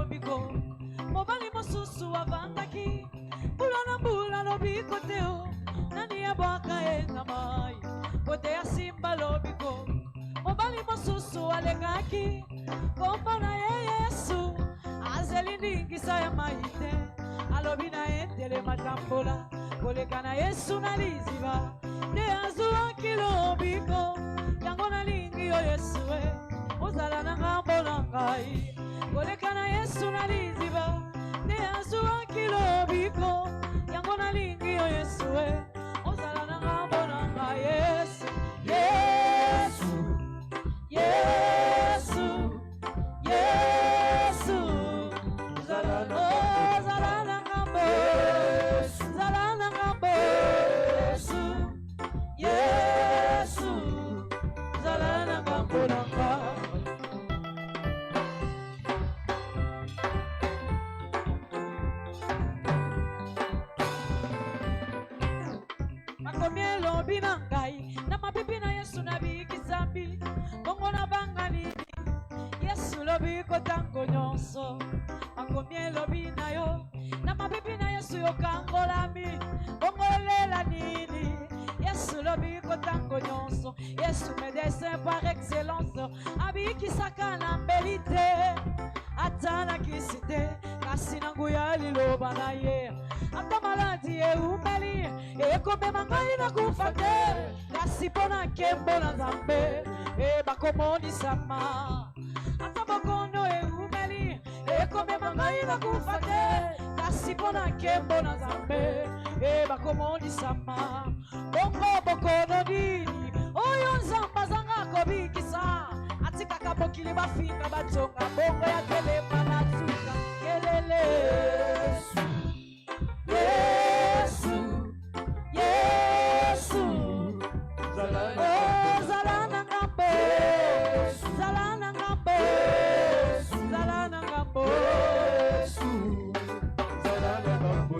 lobiko mobali mosusu avandaki mbula lobiko teo nani abwaka na mai kote ya simba lobiko mobali mosusu alengaki kombo na Yesu azelindingisa ya maite alobi na entele matambola koleka na Yesu na liziba ne azuaki lobiko yango na lingi yo Yesu ozala na ngambo na ngai koleka na Yesu na liziba ne azuaki lobiko yango na lingi yo Yesu ozala na ngambo na ngai Yesu Yesu Yesu Yesu zala na ngambo zala na ngambo Yesu Yesu zala na ngambo na ngai makomielo binangai na mapipi na Yesu na bikisambi bongo na bangani Yesu lobiko tango nyonso makomielo binayo na mapipi na Yesu yokangolami bongo lela nini Yesu lobiko tango nyonso Yesu médecin par excellence abikisaka na mbelite atana kisite kasi nangu ya liloba na ye ata maladi eumeli ekomema ngai na kufa te kasi mpona nkembo na Nzambe bakomonisama ata bokono eumeli ekomema ngai na kufa te kasi mpona nkembo na Nzambe bakomonisama bongo bokono nini oyo Nzambe azanga kobikisa atikaka mokili bafinga batonga bongo ya telema na suka kelele Yesu Yesu zala na ngambo zala na ngambo zala na ngambo zala na ngambo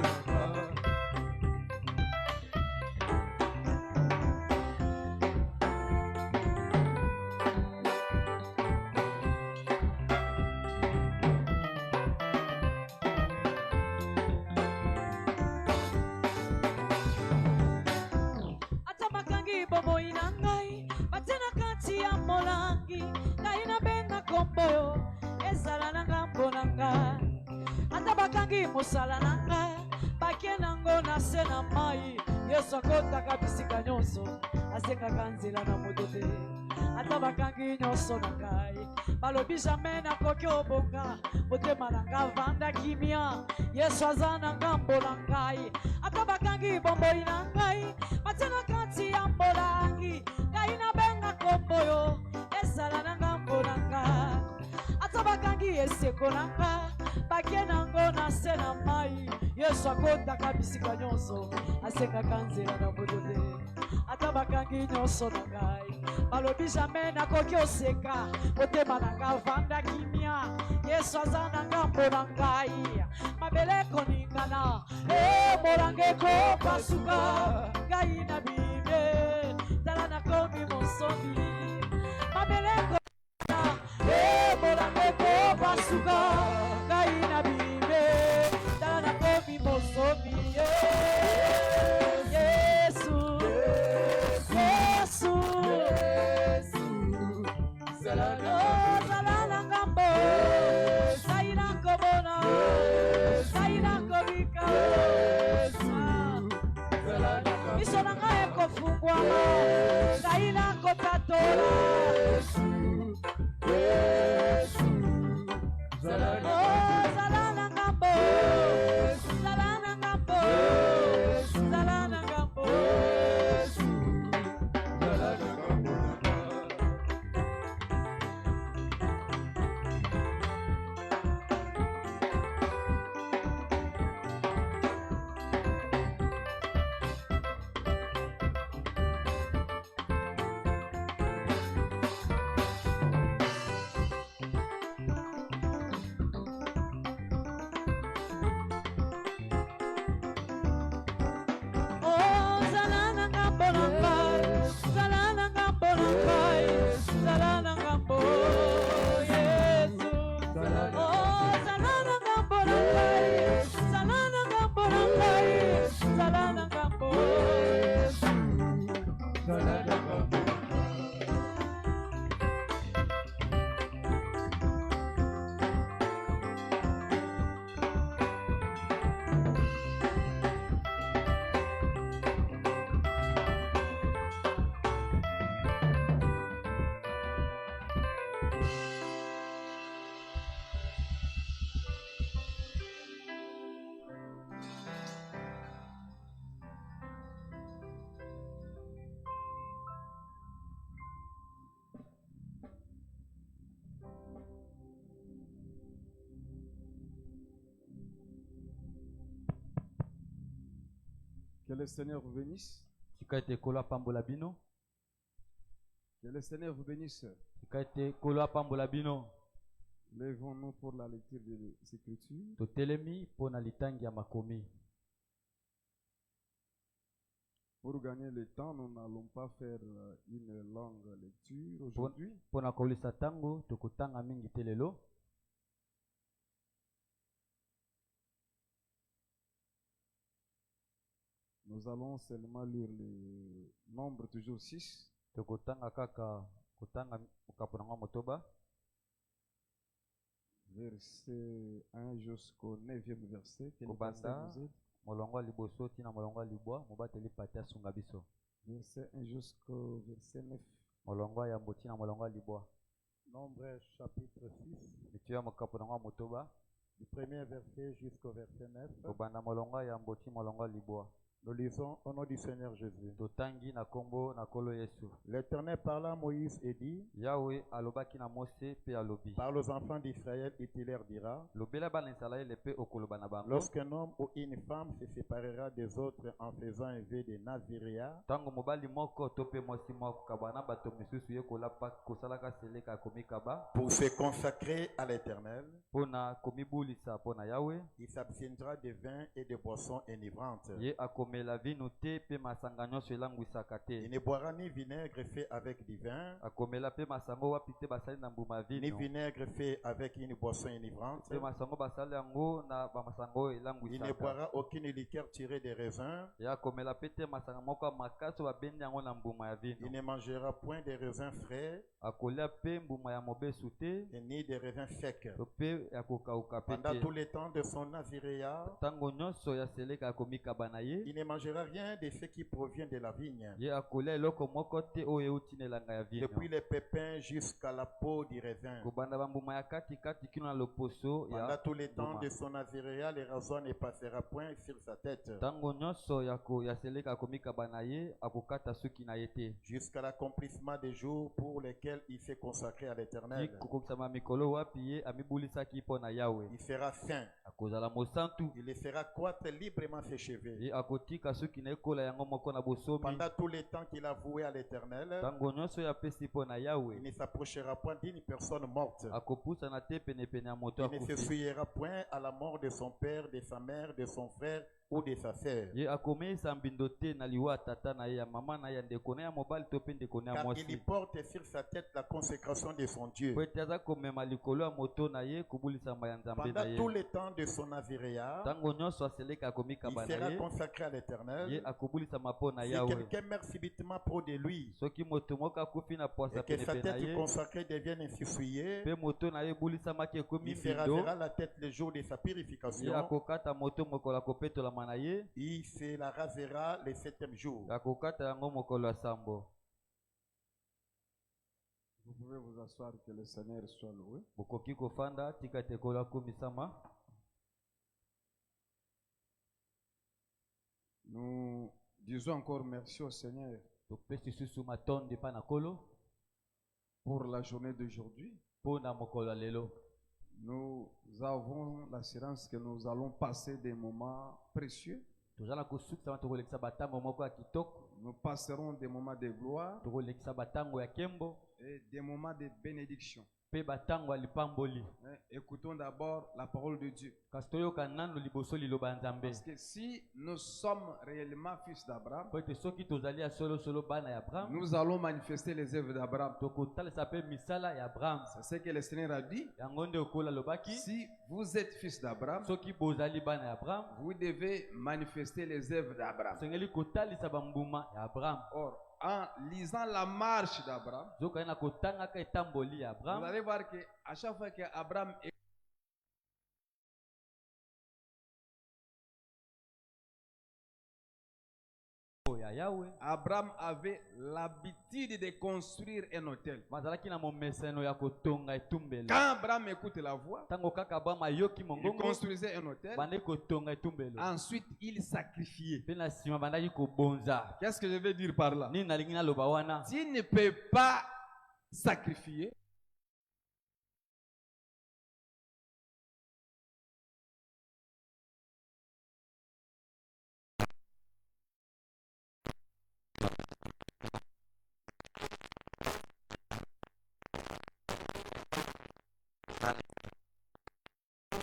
bobo inangai batena kati ya molangi kaina benga komboyo ezala na ngambo na ngai ata bakangi mosala na ngai bakenango na se na mai Yesu akotaka bisika nyonso asengaka nzela na moto te ata bakangi nyonso na ngai balobi jamais nakoki obonga motema na ngai vanda kimia Yesu aza na ngambo na ngai ata bakangi bomboi na ngai batena kati ya molangi kaina benga komboyo ezala na ngambo na ngai ata bakangi eseko na ngai bakenango na se na mai Yesu akotaka bisika nyonso asengaka nzela na moto te ata bakangi nyonso na ngai balobi jamais nakoki oseka motema na ngai vanda kimia Yesu aza na ngambo na ngai mabele koningana molangi ekopasuka ngai na bibe tala nakomi mosombi mabele koningana molangi ekopasuka ngai na bibe tala nakomi mosombi Yesu Yesu zala na ngambo saina kobona saina kobika miso na ngai ekofungwa saina kotatola Yesu zala Que le Seigneur vous bénisse. tika ete ekolo apambola bino, Que le Seigneur vous bénisse. tika ete ekolo apambola bino. Lèvons-nous pour la lecture des Écritures. Totelemi mpo na litangi ya makomi. Pour gagner le temps, nous n'allons pas faire une longue lecture aujourd'hui. Mpo na kolisa tango tokotanga mingi te lelo. Nous allons seulement lire le nombre, toujours 6. Tokotanga kaka kotanga okapo na ngwa motoba. Verset 1 jusqu'au 9e verset. Que le Kobanda pasteur nous aide. molongo ya liboso tina molongo ya libwa mobateli pate asunga biso. Verset 1 jusqu'au verset 9. Molongo ya mbo tina molongo ya libwa. Nombre chapitre 6, Mitu ya mokapo na ngwa motoba. du premier verset jusqu'au verset 9. Kobanda molongo ya mbo ti molongo ya libwa. Nous lisons au nom du Seigneur Jésus. Totangi na kombo na kolo Yesu. L'Éternel parla à Moïse et dit, Yahweh alobaki na Mose pe alobi. parle aux enfants d'Israël et tu leur diras, Lobela bana Israël pe okoloba na bango. lorsqu'un homme ou une femme se séparera des autres en faisant un vœu de Naziréa, Tango mobali moko to pe mwasi moko kabana bato misusu ye kolapa kosalaka seleka komikaba pour se consacrer à l'Éternel, pona komibulisa pona Yahweh. il s'abstiendra de vin et de boissons enivrantes. Ye akomela vino te pe masanga nyonso elangwisaka Il te. ne boira ni vinaigre fait avec du vin, Akomela pe masango wapi te basali na mbuma ni vino. vinaigre fait avec une boisson enivrante. Pe masango basali yango na bamasango Il ne elangwisaka. boira aucune liqueur tirée des raisins. Ye akomela pe te masanga moko ya makasi babendi yango na mbuma ya Il vino. ne mangera point des raisins frais Akolia pe mbuma ya mobesu te et ni des raisins secs. to pe ya kokauka pe Pendant tout te. le temps de son Naziréa, Tango nyonso ya seleka ya komikaba na ye. il ne mangera rien de ce qui provient de la vigne, Ye akolia eloko moko te oyo euti na elanga ya vino. depuis les pépins jusqu'à la peau du raisin. Kobanda bambuma ya kati kino na loposo Pendant ya tout le temps mbuma. de son Naziréa, le rasoir ne passera point sur sa tête, Tango nyonso ya seleka komikaba na ye akokata suki na ye te. jusqu'à l'accomplissement des jours pour lesquels il s'est consacré à Ti l'Éternel. kokokisama mikolo wapi ye amibulisaki mpo na Yahweh. Il sera saint. Akozala mosantu. Il laissera croître librement ses cheveux. Ye akotika suki na ekola yango moko na bosomi. Pendant tout le temps qu'il a voué à l'Éternel, Tango nyonso ya pesi mpo na il Yahweh. ne s'approchera point d'une personne morte. Akopusana te penepene ya moto Il ne se akufi. souillera point à la mort de son père, de sa mère, de son frère ou de sa sœur. Ye akomisa mbindo te na liwa tata na ye ya mama na ye ya ndeko na ye ya mobali to pe ndeko na ya Car il mwasi. porte sur sa tête la consécration de son Dieu. Po ete aza komema likolo ya moto na ye kobulisama ya nzambe na Pendant tout ye. le temps de son Naziréa, Tango nyonso aseleka il akomikaba na sera ye. consacré à Ye l'Éternel. akobulisama mpo na Si Yahweh. quelqu'un meurt subitement près de lui Soki moto moko akufi na poasa et que sa penepene na tête ye consacrée devienne ainsi souillée, mpe moto na ye ebulisamaki ekomi il se mbindo. rasera la tête le jour de sa Ye purification. akokata moto mokolo akopetolama na ye. Il se la rasera le 7e jour. Akokata yango mokolo ya sambo. Vous pouvez vous asseoir, que le Seigneur soit loué. Bokoki kofanda tika ete ekolo akumisama. Nous disons encore merci au Seigneur Topesi susu matondi pa na kolo pour la journée d'aujourd'hui. mpo na mokolo ya lelo. Nous avons l'assurance que nous allons passer des moments précieux. Toza na kosukisama tokolekisa batango moko ya kitoko. Nous passerons des moments de gloire Tokolekisa batango ya kembo et des moments de bénédiction. mpe batango ya lipamboli. Écoutons d'abord la parole de Dieu. Kasi toyoka nano liboso liloba ya Nzambe. Parce que si nous sommes réellement fils d'Abraham, Po ete soki tozali ya solosolo bana ya Abraham, nous allons manifester les œuvres d'Abraham. tokotalisa mpe misala ya Abraham. C'est ce que le Seigneur a dit. Yango nde okola lobaki. Si vous êtes fils d'Abraham, Soki bozali bana ya Abraham, vous devez manifester les œuvres d'Abraham. sengeli kotalisa bambuma ya Abraham. Or, en lisant la marche d'Abraham, Zoka na kotangaka etamboli ya vous Abraham. allez voir que à chaque fois que Abraham Ya Yahweh. Abraham avait l'habitude de construire un hôtel. Bazalaki na momeseno ya kotonga etumbelo. Quand Abraham écoute la voix, Tango kaka Abraham ayoki il mongongo, construisait un hôtel. bande kotonga etumbelo. Ensuite, il sacrifiait. Pe na nsima bandaki kobonza. Qu'est-ce que je veux dire par là? Nini nalingi naloba wana? S'il ne peut pas sacrifier,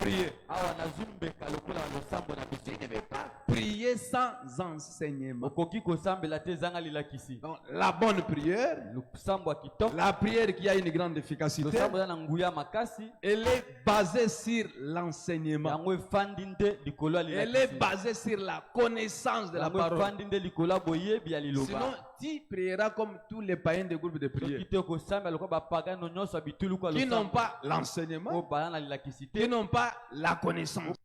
prier. awa nazumbeka lokola losambo na Tu biso ne peux pas prier sans enseignement. okoki kosambela te ezanga lilakisi Donc, la bonne prière, losambo ya kitoko la prière qui a une grande efficacité, losambo eza na nguya makasi elle est basée sur l'enseignement. yango efandi nde likolo ya Elle est lilakisi basée sur la connaissance de la yango parole. efandi nde likolo ya boyebi ya Sinon, liloba tu prieras comme tous les païens des groupes de prière soki te okosambela lokola bapagano nyonso ya bituluku ya qui n'ont losambo pas l'enseignement, oyo bala na lilakisi qui te n'ont pas la connaissance.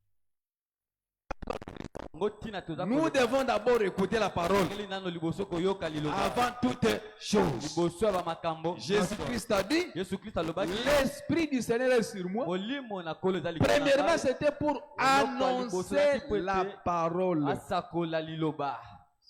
yango ntina toza Nous devons d'abord écouter la parole koli nano liboso koyoka liloba avant toutes choses. liboso ya bamakambo Jésus-Christ a dit, yesu kristo alobaki l'Esprit du Seigneur est sur moi. molimo na kolo eza likolo na Premièrement, ngai. c'était pour annoncer la parole. asakola liloba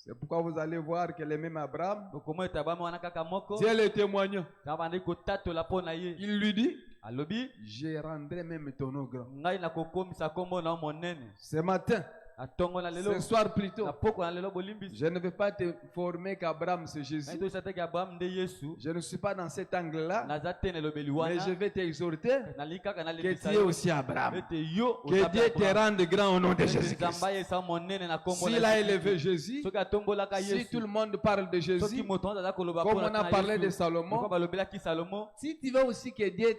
C'est pourquoi vous allez voir que le même Abraham, okomona ete abami wana kaka moko Dieu le témoignant, abandi kotatola mpo na ye il lui dit, alobi je rendrai même ton nom grand. ngai nakokomisa kombo na yo monene Ce matin, atongo na lelo ce soir plutôt, na poko na lelo bolimbisi je ne vais pas te former qu'Abraham c'est Jésus. ngai toyisa teke abraham nde yesu Je ne suis pas dans cet angle-là, naza te na elobeli mais wana je vais t'exhorter nali kaka que nalembisa tu es yo aussi Abraham. ete yo Que Dieu te rende grand au nom de Jésus-Christ. nzambe ayesa monene na kombo S'il a élevé Jésus, soki atombolaka si tout yesu le monde parle de soki Jésus, moto nyonso aza koloba comme mpona on a na parlé de yesu Salomon, oko balobelaki salomo si tu veux aussi que Dieu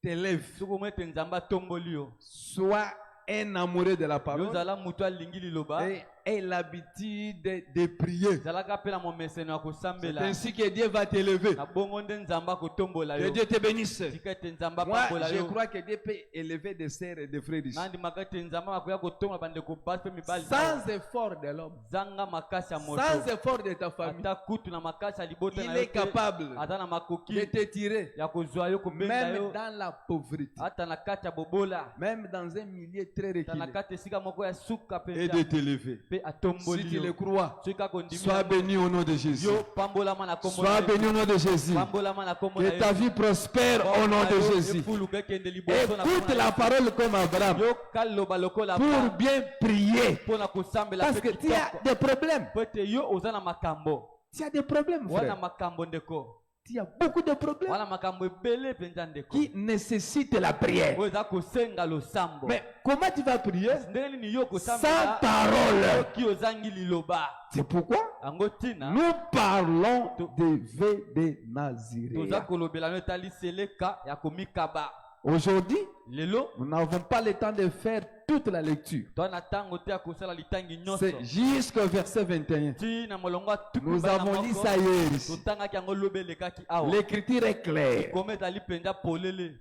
t'élève, soki omona ete nzambe atomboli yo sois un amoureux de la yo parole ozala motu alingi liloba et aie l'habitude de prier. zalaka mpe na momeseno ya C'est kosambela ainsi que Dieu va t'élever. na bongo nde nzambe akotombola Que yo Dieu te bénisse. tika ete nzambe Moi, apambola je yo crois que Dieu peut élever des sœurs et des frères ici. nandimaka ete nzambe akoya kotongola bandeko basi mpe mibali Sans effort de l'homme, zanga makasi ya moto sans effort de ta famille, ata kutu na makasi ya libota il na yo est te capable aza na de makoki te tirer, ya kozwa yo kobenga même yo dans la pauvreté, ata na kati ya bobola même dans un milieu très ata na reculé, kati esika moko ya suka et de mpenza t'élever. mpe Si atomboli tu le yo crois, soki kaka ondimi sois yango, béni au nom de Jésus. yo pambolama na kombo na Sois Yesu. béni au nom de Jésus. Pambolama na kombo na Que ta Yesu. vie prospère au nom de Jésus. Efuluka ekende liboso na kombo Écoute na la Yesu. parole comme Abraham yo kaloba lokola pour bien prier. mpona kosambela Parce mpe que tu as kitoko des problèmes. po ete yo oza na makambo Tu as des problèmes, wana frère. makambo ndeko Tu as beaucoup de problèmes wana makambo ebele mpenza ndeko qui nécessitent la prière. oyo eza kosenga losambo Mais comment tu vas prier ndenge nini yo sans kosambela parole? soki ozangi liloba C'est pourquoi yango ntina nous parlons de vœux de toza Naziréa. kolobela no etali seleka ya komikaba Aujourd'hui, lelo nous n'avons pas le temps de faire toute la lecture. toza na ntango te ya kosala litangi nyonso C'est jusqu'au verset 21. ntina molongo atuku Nous bana avons lu moko, ça hier ici. totangaki yango lobe elekaki awa L'écriture est claire. koma ezali mpenza polele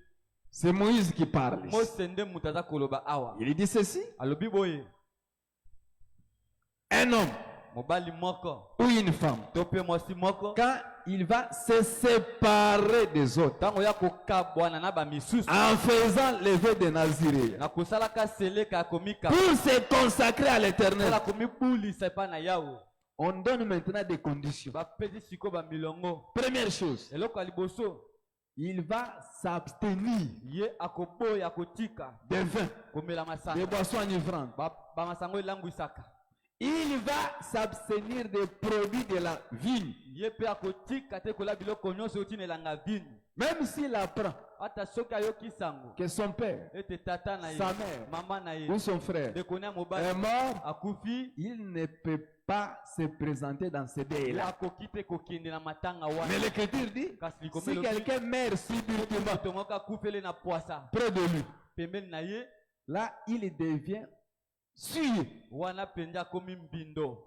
C'est Moïse qui parle. ici. mose nde moto aza koloba awa Il dit ceci. alobi boye Un homme mobali moko ou une femme, to mpe mwasi moko quand il va se séparer des autres ntango ya kokabwana na bamisusu en faisant le vœu de Naziréa na kosalaka seleka ya komikaba pour se consacrer à l'éternel, mpona komibulisa epai na yawe on donne maintenant des conditions. bapesi sikoyo bamilongo Première chose, eloko ya liboso il va s'abstenir ye akoboya kotika des vins, komela des masanga boissons enivrantes. bamasango elangwisaka Il va s'abstenir des produits de la vigne, ye mpe akotika te kolia biloko nyonso otina elanga vino même s'il apprend ata soki ayoki sango que son père, ete tata na ye sa mère mama na ye ou son frère ndeko na est mobali mort, akufi il ne peut pas se présenter dans ce ye deuil-là. akoki te kokende na matanga Mais wana l'écriture dit, kasi si likomelo quelqu'un meurt subitement moto moko akufeli na pwasa près de lui, pembeni na ye là, il devient souillé. wana mpenza akomi mbindo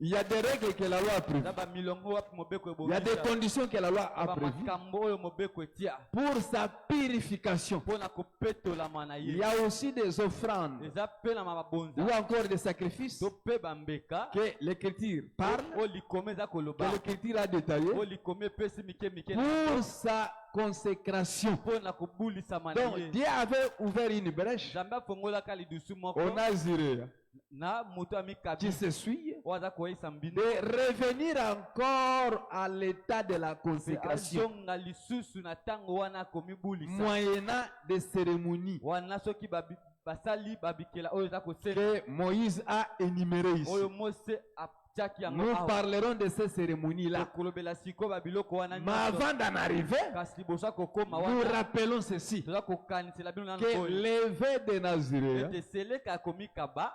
Il y a des règles que la loi a prévues. na bamilongo wapi mobeko Il y a des ebongisa conditions que la loi a prévues bamakambo oyo mobeko etia pour sa purification. mpona kopetolama na Il y ye a aussi des offrandes eza mpe na ou mabonza encore des sacrifices to mpe bambeka que l'écriture parle, oyo likome eza que koloba l'écriture a détaillé oyo likome epesi mike mike na pour sa consécration. mpona kobulisama na Donc ye Dieu avait ouvert une brèche nzambe afongolaka lidusu moko au Naziréa na moto amikabi qui se suit oyo aza koyesa mbindo de revenir encore à l'état de la mpe consécration azonga lisusu na ntango wana akomibulisa moyennant des cérémonies wana soki basali babikela oyo eza kosenga que Moïse a énumérées ici. oyo mose atiaki yango Nous awa. parlerons de ces cérémonies-là. Tokolobela sikoyo babiloko wana Mais nyonso. avant d'en arriver, Kasi liboso ya kokoma nous wana rappelons ceci, toza kokanisela bino nano que oyo l'évêque de Nazareth ete seleka ya komikaba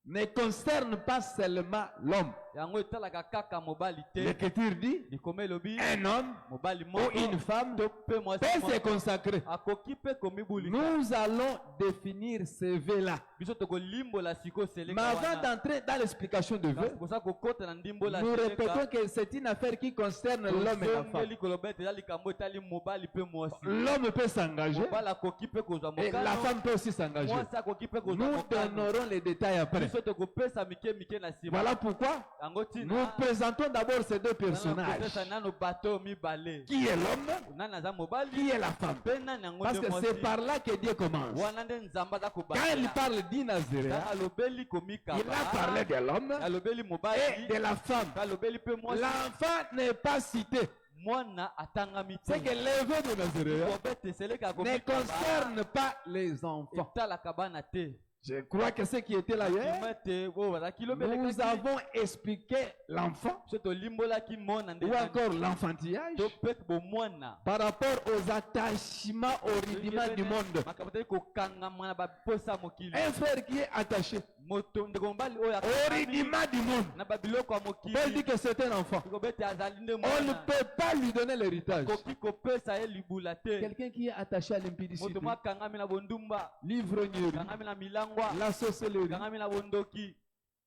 ne concerne pas seulement l'homme. yango etalaka kaka mobali te. L'Écriture dit, likoma elobi un homme mobali ou moko une femme to mpe mwasi peut se moko consacrer. akoki mpe komibulisa. Nous allons définir ce vœu-là. biso tokolimbola sikoyo Mais seleka avant wana. d'entrer dans l'explication de vœu, Kasi kosa kokota na ndimbola nous seleka répétons que c'est une affaire qui concerne l'homme et la femme. tozongeli koloba ete eza likambo etali mobali mpe mwasi. L'homme peut s'engager mobali akoki mpe kozwa et la mokano femme peut aussi s'engager. mwasi akoki mpe kozwa Nous mokano. donnerons les détails après. biso tokopesa mike na nsima. Voilà pourquoi yango nous ntina présentons d'abord ces deux personnages. kopesa nano bato mibale. Qui est l'homme? nani aza mobali Qui est la femme? mpe nani yango Parce nde que mwasi. c'est par là que Dieu commence. wana nde nzambe aza Quand il kobandela. parle d'Inazéréa, Ntango alobeli il a komikaba parlé de l'homme alobeli et mobali de la femme. alobeli mpe mwasi. L'enfant n'est pas cité. mwana atangami te. C'est que l'évêque de Nazareth kobete seleka ya ne komikaba concerne pas les enfants. etalaka bana te. Je crois que ceux qui étaient là hier, Ndima ete oyo bazalaki nous lobelekaki. avons expliqué l'enfant biso tolimbolaki mona nde ou encore l'enfantillage to mpe bomwana par rapport aux attachements, aux rudiments du monde. makambo tali kokangama na baposa ya mokili. Un frère qui est attaché moto ndeko mobali oyo aux akangami rudiments du monde, na babiloko ya on mokili dit que c'est un enfant. kobete azali nde On ne mwana peut pas lui donner l'héritage. koki kopesa ye libula te. Quelqu'un qui est attaché à l'impudicité, moto mo akangami na bondumba l'ivrognerie, akangami na milangwa la sorcellerie, akangami na bondoki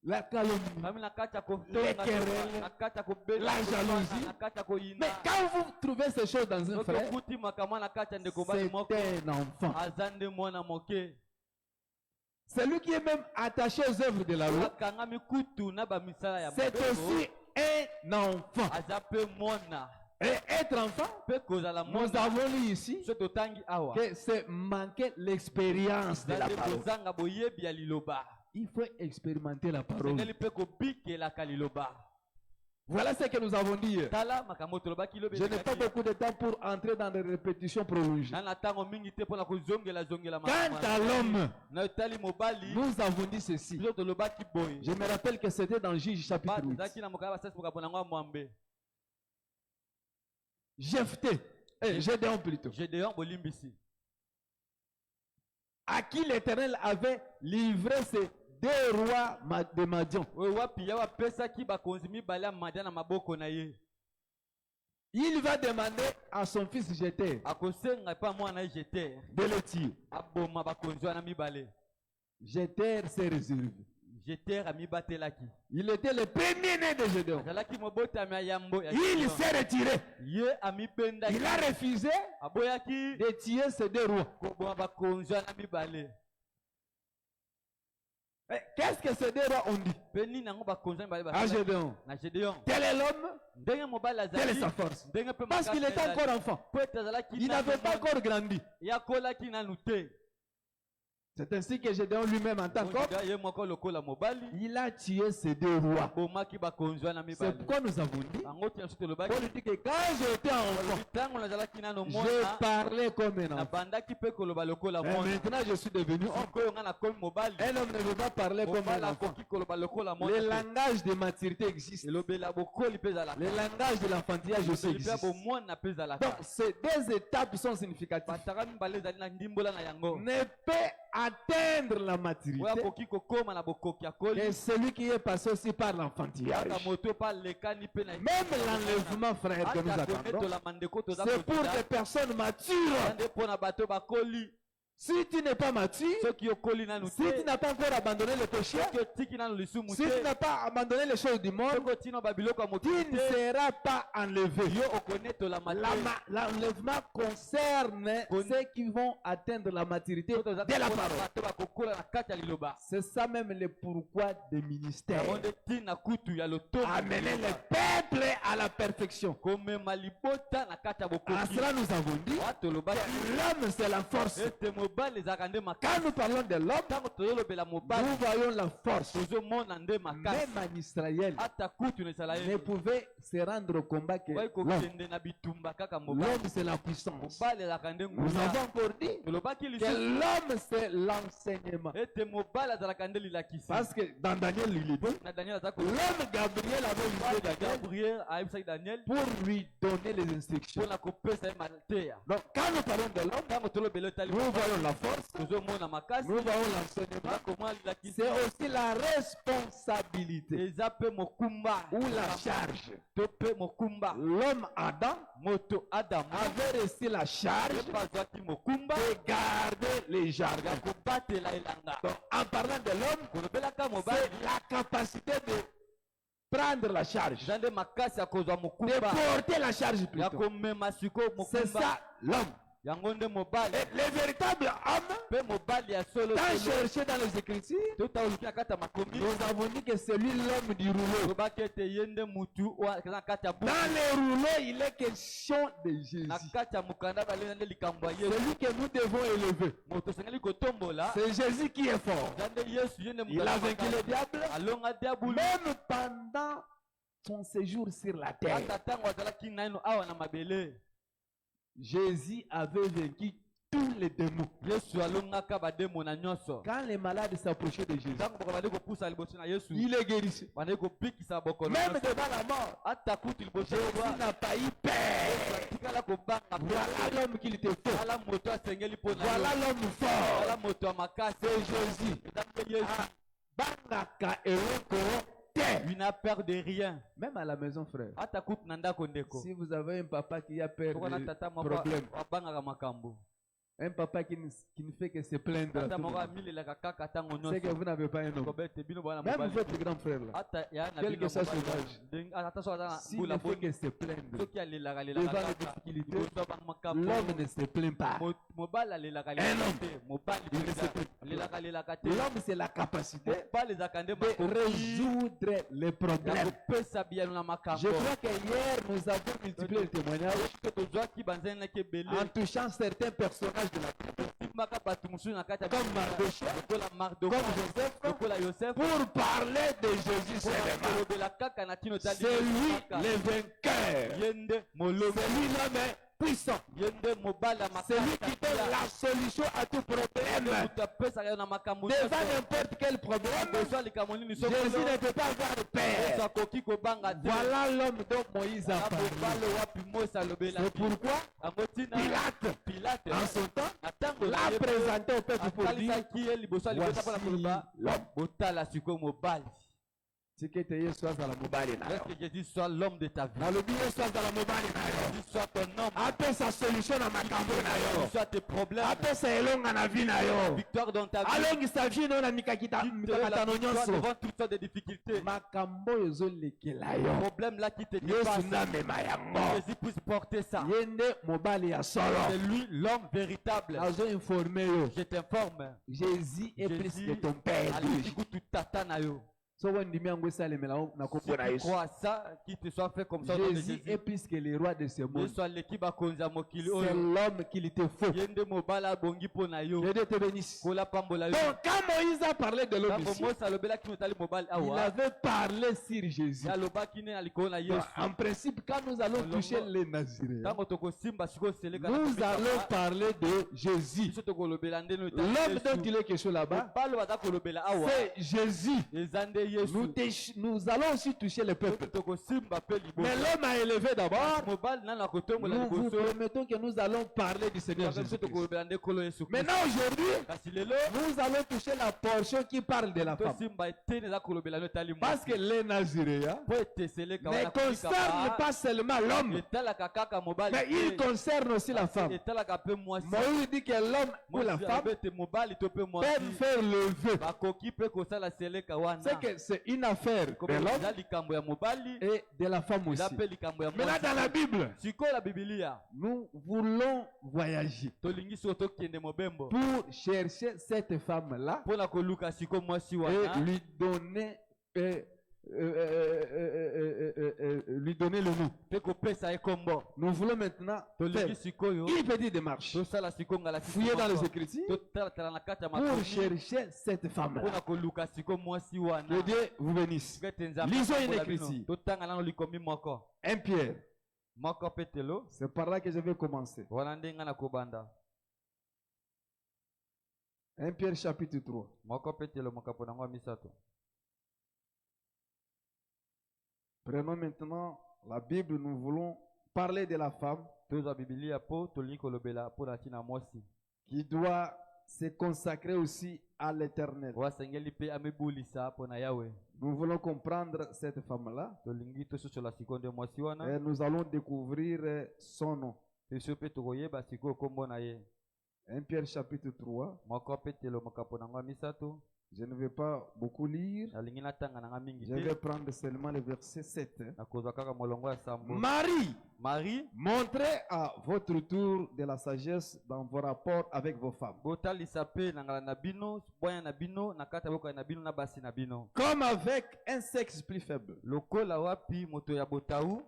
la calomnie. akangami na kati ya Les querelles, na kati ya kobela la jalousie. na kati ya koyina. Mais quand vous trouvez ces choses dans un soki frère, okuti makambo na kati ya ndeko mobali moko c'est un enfant. aza nde mwana moke. Celui qui est même attaché aux œuvres de la loi, akangami kutu na bamisala ya c'est maboko aussi un enfant. aza mpe mwana Et être enfant, mpe kozala nous mwana. avons lu ici so totangi awa que c'est manquer l'expérience de la zali parole. kozanga boyebi ya liloba. Il faut expérimenter la parole. sengeli mpe kobikelaka liloba. Voilà ce que nous avons dit hier. tala makambo tolobaki Je n'ai pas beaucoup de temps pour entrer dans des répétitions prolongées. nana ntango mingi te mpona kozongela Quant à l'homme, na etali mobali nous avons dit ceci. biso tolobaki boye. Je me rappelle que c'était dans Juge chapitre 8. ezalaki na mokala basasi makambo nango ya mwambe. Jephthé, Gédéon plutôt, Gédéon bolimbisi à qui l'Éternel avait livré ces deux rois de Madian. oyo wapi ya bapesaki bakonzi mibale ya madia na maboko na ye. Il va demander à son fils Jéter akosenga epa mwana ye Jeter de le tuer. aboma bakonzi wana mibale. Jéter s'est réservé. Jeter amibatelaki. Il était le premier-né de Gédéon. azalaki mobotami ya yambo ya Il Gédéon. s'est retiré. ye amibendaki. Il a refusé aboyaki de tuer ces deux rois. koboma bakonzi wana mibale. Qu'est-ce que ces deux rois ont dit mpe nini yango bakonzi wana mibale à basalaki Gédéon? na Gédéon? Tel est l'homme, ndenge mobali telle est azali sa force. ndenge mpe Parce qu'il était encore enfant. po ete azalaki Il n'avait pas encore grandi. yakolaki nanu te. C'est ainsi que Gédéon lui-même en tant qu'homme, ye moko lokola mobali il a tué ces deux rois. abomaki bakonzi wana C'est mibale. pourquoi nous avons dit, yango tina so Paul tolobaki dit que quand j'étais enfant, ntango nazalaki nano je mwana parlais comme un enfant. nabandaki mpe koloba lokola Et mwana. maintenant je suis devenu homme. sikoyo nga nakomi mobali Un homme ne veut pas parler comme mobali un enfant. akoki koloba lokola Le mwana te. langage de maturité existe. elobela bokoli mpe ezalaka. Le langage de l'enfantillage aussi elobeli mpe existe. bomwana mpe Donc ezalaka. ces deux étapes sont significatives. bataka mibale ezali na ndimbola na yango. Ne peut atteindre la oyo maturité akoki kokóma na bokoki akoli que celui qui est passé aussi par l'enfantillage. kaka moto mpe alekani mpe na Même l'enlèvement, frère, que nous ata attendons, konetola ndeko toza c'est pour kotinda des personnes matures. nde mpo na bato bakoli. Si tu n'es pas mature, soki okoli nanu si tu te n'as pas encore abandonné le péché, soki otiki nanu lisumu si tu te n'as pas abandonné les choses du monde, soki otina babiloko ya tu mokili ne te seras pas enlevé. yo okonetolama te. L'enlèvement concerne ceux qui vont atteindre la maturité So toza de la komona parole. bato bakokola na kati ya liloba. C'est ça même le pourquoi des ministères. yango nde ntina kutu ya lotomo Amener le peuple à la perfection. komema libota na kati ya À bokoki. cela nous avons dit, wa tolobaki l'homme c'est la force. ete mobali ezalaka nde Quand makasi. nous parlons de l'homme, Ntango tozolobela mobali, nous voyons la force. tozomona nde makasi. Même en Israël, Ata kutu na ne Israeli pouvait se rendre au combat que okoki l'homme. kokende na bitumba kaka mobali. L'homme, c'est la puissance. Mobali ezalaka nde Nous avons nguya. encore dit Tolobaki que lisusu l'homme, c'est l'enseignement. ete mobali azalaka nde lilakisi. Parce que dans Daniel, il est dit, Na Daniel aza l'homme Gabriel avait visité Daniel Gabriel ayebisaki Daniel pour lui donner les instructions. mpona kopesa ye mateya. Donc, quand nous parlons de l'homme, Ntango tolobela etali nous voyons la force, tozomona makasi, nous voyons l'enseignement. tozakomona lilakisi. C'est aussi la responsabilité Eza mpe mokumba ou la charge. to mpe mokumba. L'homme Adam Moto Adamu avait reçu la charge ye mpe azwaki mokumba de garder les jardins. ya kobatela elanga. Donc, en parlant de l'homme, kolobelaka mobali c'est la capacité de prendre la charge, eza nde makasi ya kozwa de mokumba porter la charge ya plutôt. komema sikoyo C'est mokumba. ça l'homme. Yango nde mobali Et le véritable homme, mpe mobali ya solo quand solo. cherché dans les Écritures, totauluki na kati ya makomi nous avons dit que c'est lui l'homme du rouleau. tolobaki ete ye nde mutu oyo aza na kati ya buku. Dans les rouleaux, il est question de Jésus. Na kati ya mokanda balenga nde likambo ya yesu. Celui que nous devons élever. moto osengeli kotombola C'est Jésus qui est fort. eza nde yesu ye nde Il a vaincu le diable. alonga diabulu. Même pendant son séjour sur la terre, ata ntango azalaki naino awa na mabele, Jésus avait vaincu tous les démons. yesu alongaka bademo na nyonso. Quand les malades s'approchaient de Jésus, ntango boko bandeki kopusa liboso na yesu, il les guérissait. bandeki kopikisa bokolo Même nyonso. devant la mort, ata kutu liboso ya Jésus roi, n'a pas eu peur. atikala kobanga Voilà l'homme qu'il était fort. ala moto asengeli mpo na Voilà yo. l'homme fort. ala moto ya makasi. C'est Jésus. eza mpe yesu. Bangaka eloko te. il n'a peur de rien. Même à la maison, frère. ata kutu na ndako ndeko. Si vous avez un papa qui a peur soko na de tata moko problème, abangaka makambo. un papa qui ne fait que se plaindre, à tata tout moko moment, amilelaka kaka ntango c'est que nyonso. vous n'avez pas un homme. kobete bino bana Même mobali. votre grand frère là, ata ya na quel bino que soit mobali. son âge, Ndenge- ata soki aza na s'il mbula ne fait poni, que se plaindre, soki alelaka devant lelaka les kaka, difficultés, liboso ya bana makambo. l'homme ne se plaint pas. mobali alelaka Un lelaka homme. te. mobali Il ne penza se plaint. alelaka lelaka te. L'homme, c'est la capacité mobali ezalaka nde de makoki résoudre les ya problèmes. kopesa biyano na Je makambo. crois que hier, nous avons multiplié les témoignages soki tozwaki banzenaki ebele en touchant certains personnages de la Bible, timbaka bato mosusu na kati ya comme Bible. Mardochée, lokola comme Mardoka, Joseph, lokola Yosef, pour parler de Jésus seulement. kolobela kaka na tino tali C'est lui le vainqueur. ye nde molongi, C'est lui l'homme puissant. ye nde mobali ya C'est lui qui donne la solution à tout problème. moto apesaka yo na makambo Devant n'importe quel problème, kozwa likambo nini Jésus ne peut pas avoir Yesu peur. akoki kobanga te. Voilà l'homme dont Moïse a Na parlé. mobali wapi Mose alobela C'est pourquoi yango tina Pilate, Pilate en son temps, na ntango l'a présenté au peuple pour dire, atalisaki ye liboso ya libota mpona voici koloba l'homme. botala sikoyo mobali. Tikete Yesu azala mobali na yo. Est-ce que Jésus soit l'homme de ta vie? Nalobi Yesu azala mobali na yo. Jésus soit ton homme. Apesa solution na makambo na Jésus yo. soit tes problèmes. Apesa elonga na vie na yo. Victoire dans ta vie. alongisa vino na mikakatano Victoire nyonso. devant toutes sortes de difficultés. Makambo oyo ezolekela yo. Problème là qui te Yesu dépasse. namema yango. Jésus puisse porter ça. Ye nde mobali ya solo. C'est lui l'homme véritable. azoinforme yo. Je t'informe. Jésus est plus Jésus que ton père. aleki kutu tata na yo. soko ndimi yango esalemela na Si kombo na tu yesu. crois ça, qu'il te soit fait comme ça au nom de Jésus Jésus. est plus que le roi de ce monde. Yesu aleki bakonzi ya mokili C'est oyo. l'homme qu'il te faut. Ye nde mobali abongi mpo na yo. Que Dieu te bénisse. kola pambola yo. Donc quand Moïse a parlé de l'homme Ntango ici, Mose alobelaki notali mobali il awa. avait parlé sur Jésus. Ye alobaki ne na likolo na Donc, Yesu. en principe, quand nous allons toucher les Naziréens, Ntango tokosimba sikoyo seleka na nous Afrika, allons parler de Jésus. biso tokolobela nde no L'homme dont il est question là-bas, mobali baza kolobela awa c'est Jésus. eza nde Yesu. Nous allons aussi toucher le peuple. tokosimba mpe Mais liboso. l'homme a élevé d'abord. mobali nani akotombola Nous vous liboso. promettons que nous allons parler du Seigneur biso Jésus-Christ. tokolobela nde kolo Yesu Kristo. Maintenant, aujourd'hui, kasi lelo nous allons toucher la portion qui parle de la femme. tosimba eteni eza kolobela no etali Parce que les Naziréens po eteseleka ne concernent pas seulement l'homme, etalaka kaka mobali mais ils concernent aussi la femme. etalaka mpe mwasi. Moïse dit que l'homme ou la Mwasi femme alobi ete mobali to mpe peuvent mwasi faire le vœu. bakoki mpe kosala seleka wana. C'est que c'est une affaire de eza l'homme likambo ya mobali et de la femme aussi. eza mpe likambo ya Maintenant, dans la Bible, sikoyo na bibilia nous voulons voyager tolingi sikoyo tokende mobembo pour chercher cette femme-là mpo na koluka sikoyo mwasi et wana lui donner lui donner le nom. mpe kopesa ye kombo Nous voulons maintenant tolingi faire sikoyo une petite démarche. tosala sikoyo ngalasisi Fouiller dans les moko. Écritures totalatala na kati ya pour makomi chercher cette femme-là. mpona koluka sikoyo mwasi wana Que Dieu vous bénisse. Ete Nzambe Lisons une akambola bino. écriture. totanga nano likomi moko 1 Pierre. moko petelo C'est par là que je vais commencer. wana nde nga na kobanda 1 Pierre chapitre 3. moko petelo mokapo nango ya misato. Prenons maintenant la Bible. Nous voulons parler de la femme tozwa bibilia mpo tolingi kolobela mpo na ntina mwasi qui doit se consacrer aussi à l'éternel. oyo asengeli mpe amibulisa mpo na yawe. Nous voulons comprendre cette femme-là tolingi tososola sikoyo nde mwasi wana et nous allons découvrir son nom. biso mpe tokoyeba sikoyo kombo na ye. 1 Pierre chapitre 3. moko petelo mokapo nango ya misato. Je ne vais pas beaucoup lire. nalingi natanga nanga mingi Je te vais prendre seulement le verset 7. nakozwa kaka molongo ya sambo. Marie, Marie, montrez à votre tour de la sagesse dans vos rapports avec vos femmes. botalisa mpe na ngala na bino bwanya na bino na kati ya bokoya na bino na basi na bino. Comme avec un sexe plus faible. lokola wapi moto ya botau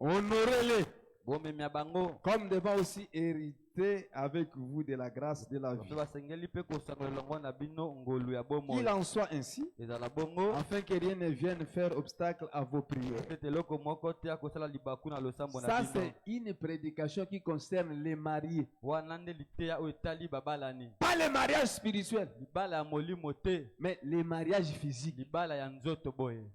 Honorez-les. bomemia bango. Comme devant aussi hériter avec vous de la grâce de la mpe vie. basengeli mpe kosangola elongo na bino ngolu ya bomoi. Qu'il en soit ainsi, ezala bongo afin que rien ne vienne faire obstacle à vos prières. ete eloko moko te akosala libaku na losambo na Ça, bino. c'est une prédication qui concerne les mariés. wana nde liteya oyo etali babalani. Pas les mariages spirituels, libala ya molimo te, mais les mariages physiques. libala ya nzoto boye.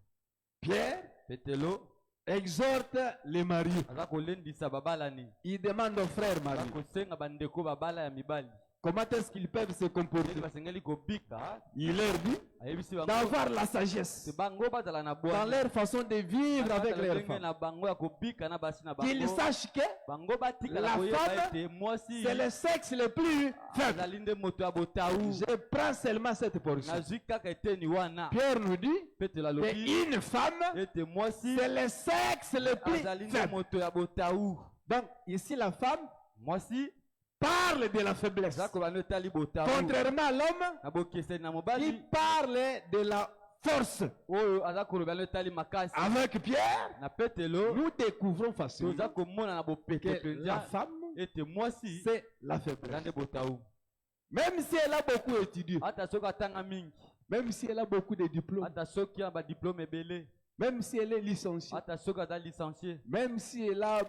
Pierre petelo exhorte les mariés. aza kolendisa babalani. Il demande aux frères aza mariés kosenga bandeko babala ya mibali comment est-ce qu'ils peuvent se comporter. ndenge basengeli kobika. Il leur dit ayebisi bango d'avoir la sagesse te bango bazala na dans bwanya leur façon de vivre avec leurs ndenge femmes. na bango ya kobika na basi na Qu'ils bango. sachent que bango batikala la koyeba femme, ete mwasi c'est le sexe le plus faible. azali nde moto ya botau. Je prends seulement cette portion. nazwi kaka eteni wana. Pierre nous dit petelo alobi qu'une femme, ete mwasi c'est le sexe le plus azali nde faible. moto ya botau. Donc, ici, la femme mwasi parle de la faiblesse. aza kobanda etali botau. Contrairement à l'homme na bokeseni na qui mobali parle de la force. oyo aza kolobela etali makasi. Avec Pierre, na petelo nous découvrons facilement toza komona na bopete que la mpenza femme, ete mwasi c'est la aza faiblesse. nde botau. Même si elle a beaucoup étudié, ata soki atanga mingi, même si elle a beaucoup de diplômes, ata soki ana badiplome ebele, même si elle est licenciée, ata soki aza licencié, même si elle a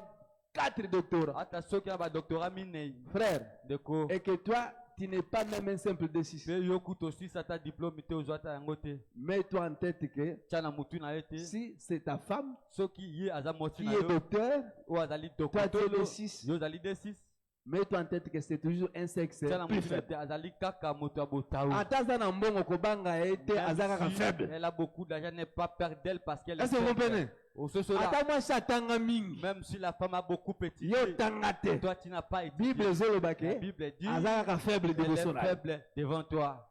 4 doctorats, ata soki ana badoktora minei, frère, ndeko et que toi, tu n'es pas même un simple D6. mpe yo kuta osisi ata diplome te ozwa ata yango te, Mets-toi en tête que tya na mutu na ye te. si c'est ta femme Soki ye aza mwasi qui na est yo docteur, oyo azali toi tu es dokotolo, D6, yo ozali D6, mets-toi en tête que c'est toujours un sexe tya na plus mutu na ye faible. te azali kaka moto ya botau. Ata aza na mbongo kobanga ye te, aza kaka Même si faible. elle a beaucoup d'argent, n'est pas perdre d'elle parce qu'elle Est-ce que vous comprenez? Au sosola, Ata mwasi atanga mingi, même si la femme a beaucoup petit, yo tanga te. toi tu n'as pas étudié. Bible ezoloba La ke Bible dit aza kaka faible elle liboso est na ye. faible devant toi.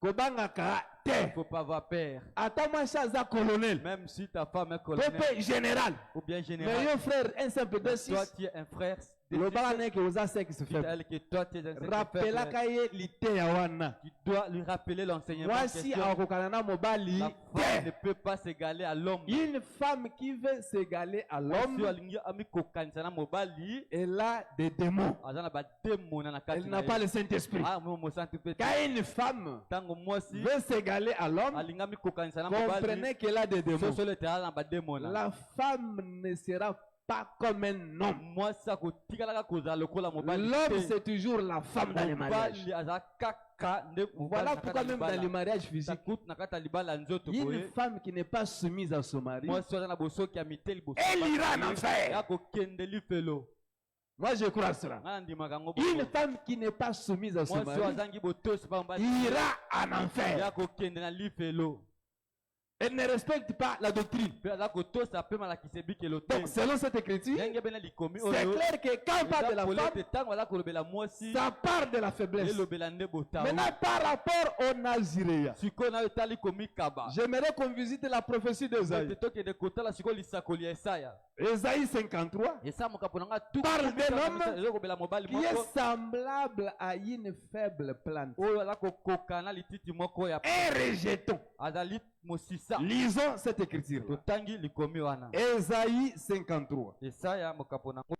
Kobangaka Il ne te. faut pas avoir peur. Ata mwasi aza colonel, Même si ta femme est colonel pepe général, ou bien mais général, yo frère un simple toi D6, tu es un frère. lobaka na ye ke oza sexe faible. Elle que toi tu es un faible. Rappelaka ye liteya wana. Tu dois lui rappeler l'enseignement. en Mwasi question. akokana na mobali La femme ne te. peut pas s'égaler à l'homme. Une femme qui veut s'égaler à Si l'homme, alingi amikokanisa na mobali, elle a des démons. aza na bademona na kati Elle na n'a ye. pas le Saint-Esprit. Ah, moi, mon sang te fait. Quand une femme Ntango mwasi veut s'égaler à l'homme, alingi amikokanisa na mobali, comprenez qu'elle a des démons. sosolo ete aza na bademona. La femme ne sera pas comme un homme. Mwasi akotikalaka kozala lokola mobali L'homme, te. c'est toujours la femme dans les mariages. Mobali aza kaka nde mobali Voilà na kati pourquoi ya même dans les libala. mariages physiques, Takuti na kati ya libala ya nzoto une boye, femme qui n'est pas soumise à son mari, mwasi aza na bosoki ya mite liboso elle ira en ya enfer. kokende lifelo. Moi, je crois à cela. Nga ndimaka yango Une bongo. femme qui n'est pas soumise à son Mwasi oyo mari azangi botosi pa mobali ira en enfer. ya kokende na lifelo. Elle ne respecte pas la doctrine. Mpe aza kotosa mpe malakisa ebikelo te. Donc, selon cette écriture, ndenge bena likomi c'est oyo clair que quand on parle de la femme, ntango aza kolobela mwasi ça part de la faiblesse. elobela nde botao. Maintenant, par rapport au Naziréa, sikoyo nayo etali komikaba. j'aimerais qu'on visite la prophétie d'Esaïe. Ete tokende kotala sikoyo lisakoli ya Esaya. Esaïe 53, Esaya mokapo nanga Parle d'un homme ezokobela mobali qui est moko semblable à une faible plante. oyo aza kokoka na lititi moko ya Un rejeton. azali mosisi kolisa Lisons cette écriture. totangi likomi wana Ésaïe 53. Esaya mokapo nango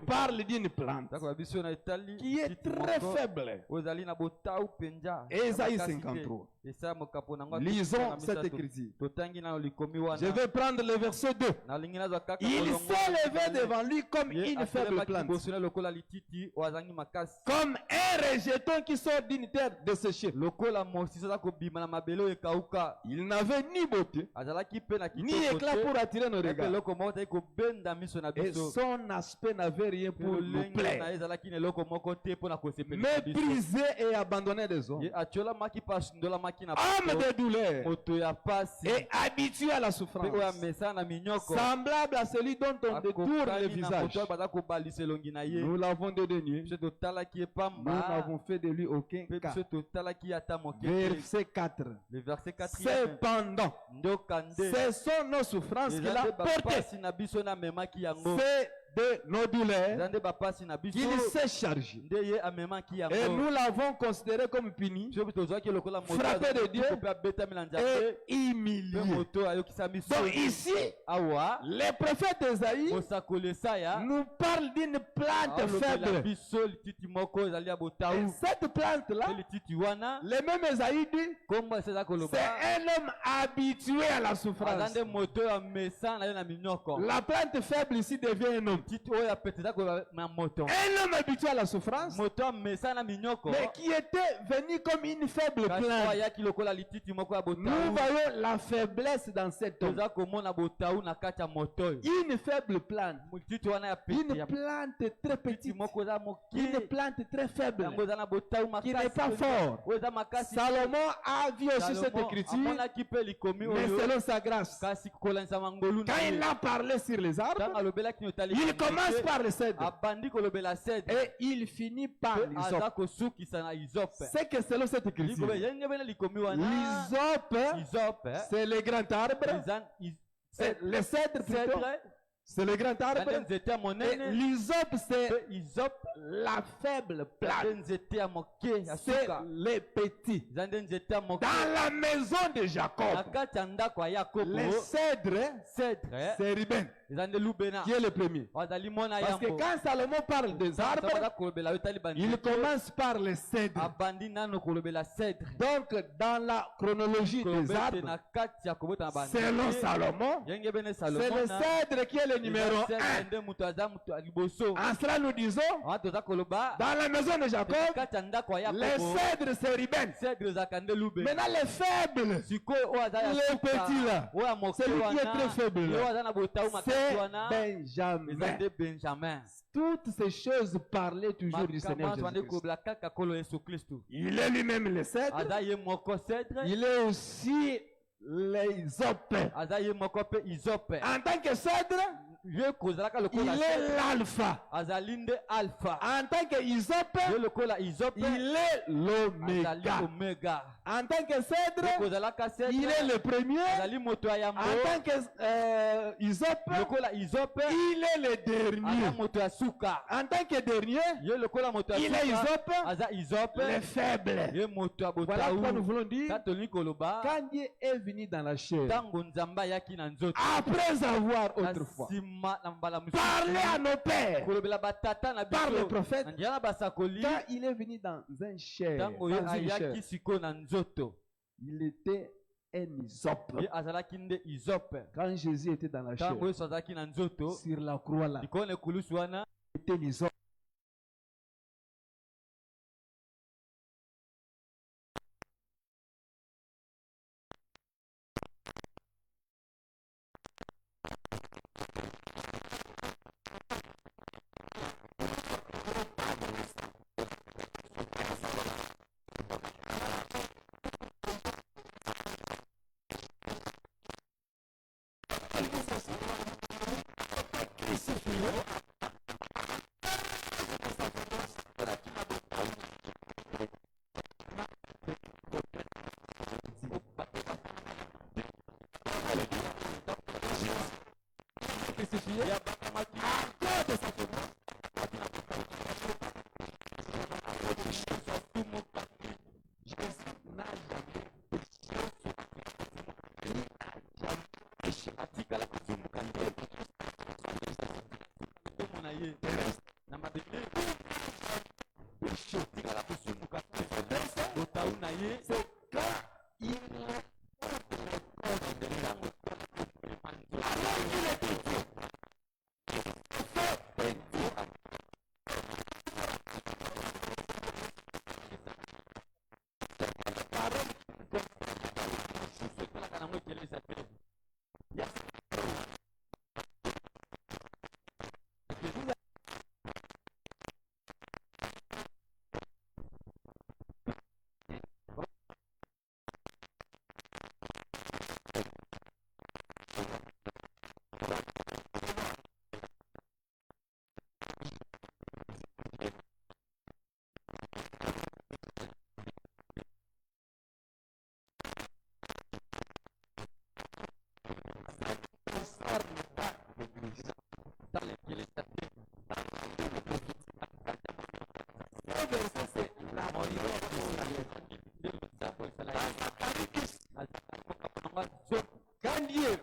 Parle d'une plante ndako ya biso na etali qui est titi très moko faible. oyo ezali na botau mpenza Ésaïe na makasi te. 53. Esaya mokapo nango Lisons cette écriture. totangi nano likomi Je wana vais prendre le verset 2. nalingi nazwa kaka Il kolongo s'est levé devant lui comme Ye une faible atelemaki plante, liboso na lokola lititi oyo azangi makasi comme un rejeton qui sort d'une terre desséchée. lokola mosisi aza kobima na mabele oyo ekauka Il n'avait ni beauté, azalaki mpe na ni kitoko éclat te pour attirer nos epe regards. eloko moko tali kobenda miso na Et biso son aspect n'avait rien pour nous lolenge na ye plaire. ezalaki na eloko moko te mpo na kosepelisa biso Méprisé et abandonné des hommes, ye atiolamaki mpe asundolamaki na homme bato de douleur moto ya pasi et habitué à la mpe souffrance, oyo amesana na minyoko semblable à celui dont on détourne le akokani na visage. moto oyo baza kobalisa elongi na ye Nous l'avons dédaigné, biso totalaki ye nous pamba n'avons fait de lui aucun mpe cas. biso totalaki ye ata moke te. Verset 4. le verset 4 Cependant, ndoka nde ce sont nos souffrances qu'il eza a nde portées. bapasi na biso na amemaki yango C'est de nos douleurs eza nde bapasi na biso qu'il s'est chargé. nde ye amemaki Et yango nous l'avons considéré comme puni biso mpe tozwaki lokola moto Frappé de azali Dieu mpe abetami na nzambe et mpe humilié. moto ayokisami Donc soni ici, awa le prophète Esaïe mosakoli esaya nous parle d'une plante alobela faible. biso lititi moko ezali ya Et botau cette plante-là, mpe lititi wana le même Esaïe dit, kombo esi eza c'est koloba un homme habitué à la aza souffrance. nde moto oyo amesana na ye na minyoko La plante faible ici devient un homme. lititi oyo apete eza koloba na moto Un homme habitué à la souffrance, moto amesana na minyoko mais qui était venu comme une faible kasi oyo plante. ayaki lokola lititi moko ya Nous botau voyons la faiblesse dans cet homme. toza komona botau na kati ya moto oyo Une faible plante. lititi wana ya pete Une ya plante très lititi petite. moko eza moke Une plante très faible. yango eza na botau Qui n'est makasi pas fort. oyo eza makasi Salomon a vu aussi cette Salomo écriture, amonaki mpe likomi mais oyo selon sa grâce. kasi kolanisama ngolu na Quand ye il a parlé sur les ntango arbres, alobelaki notali il commence par le cèdre abandi kolobela cèdre et il finit par mpe aza l'hysope. kosukisa na isope C'est que selon cette écriture, likobe yenge bene likomi wana l'hysope, isope c'est le grand arbre, eza le cèdre plutôt, cèdre c'est le grand eza arbre, nde nzete ya et monene l'hysope, c'est mpe isope la faible eza nde plante, nzete ya moke ya c'est suka les petits. eza nde nzete ya moke Dans la maison de na Jacob, kati ya ndako ya yakobo le cèdre, cèdre c'est Ruben eza nde lubena qui est le premier. azali mwana Parce que yambo quand Salomon parle des arbres, aza kolobela yo tali il banzete commence par le cèdre. abandi nano kolobela cèdre Donc, dans la chronologie des kolobete arbres, na kati ya kobota na selon banzete Salomon, yenge bene c'est le salomona cèdre qui est le numéro eza cèdre 1. nde moto aza moto ya liboso En cela, nous disons, wana toza koloba dans la maison de Jacob, kati ya ndako ya le yakobo cèdre, c'est Ruben. cèdre ezalaka nde lube Maintenant, les faibles, sikoyo oyo aza ya le suka petit là, oyo ya moke celui qui est wana très faible ye oyo là, aza na botau makasi c'est wana eza Benjamin. nde benjamin Toutes ces choses parlaient toujours du makambo Seigneur wana twande Jésus-Christ. kolobela kaka kolo yesu kristu Il est lui-même le cèdre, aza ye moko cèdre il est aussi les opes. aza ye moko mpe isope En tant que cèdre, ye kozalaka il lokola est cèdre l'alpha. azali nde alpha En tant que isope, ye lokola isope il est azali l'oméga. omega En tant que ye cèdre, kozalaka il est cèdre le premier. azali moto ya yambo En tant que isope, lokola isope il est le aza dernier. moto ya suka En tant que dernier, ye lokola moto ya il est suka isope, aza isope le faible. ye moto ya Voilà pourquoi nous botau voulons dire, ka tolingi koloba quand Dieu est venu dans la chair, ntango nzambe ayaki na nzoto après avoir na autrefois nsima na mbala parlé à nos pères kolobela batata na par les biso prophètes, na nzela na basakoli quand il est venu dans un chair, ntango ye dans une chair, ayaki sikoyo na nzoto il était un isope. ye azalaki nde isope Quand Jésus était dans la chair, ntango yesu azalaki na nzoto sur la croix là, likolo na ekulusu wana il était l'isope. crucifié ye c'est quand il quand Dieu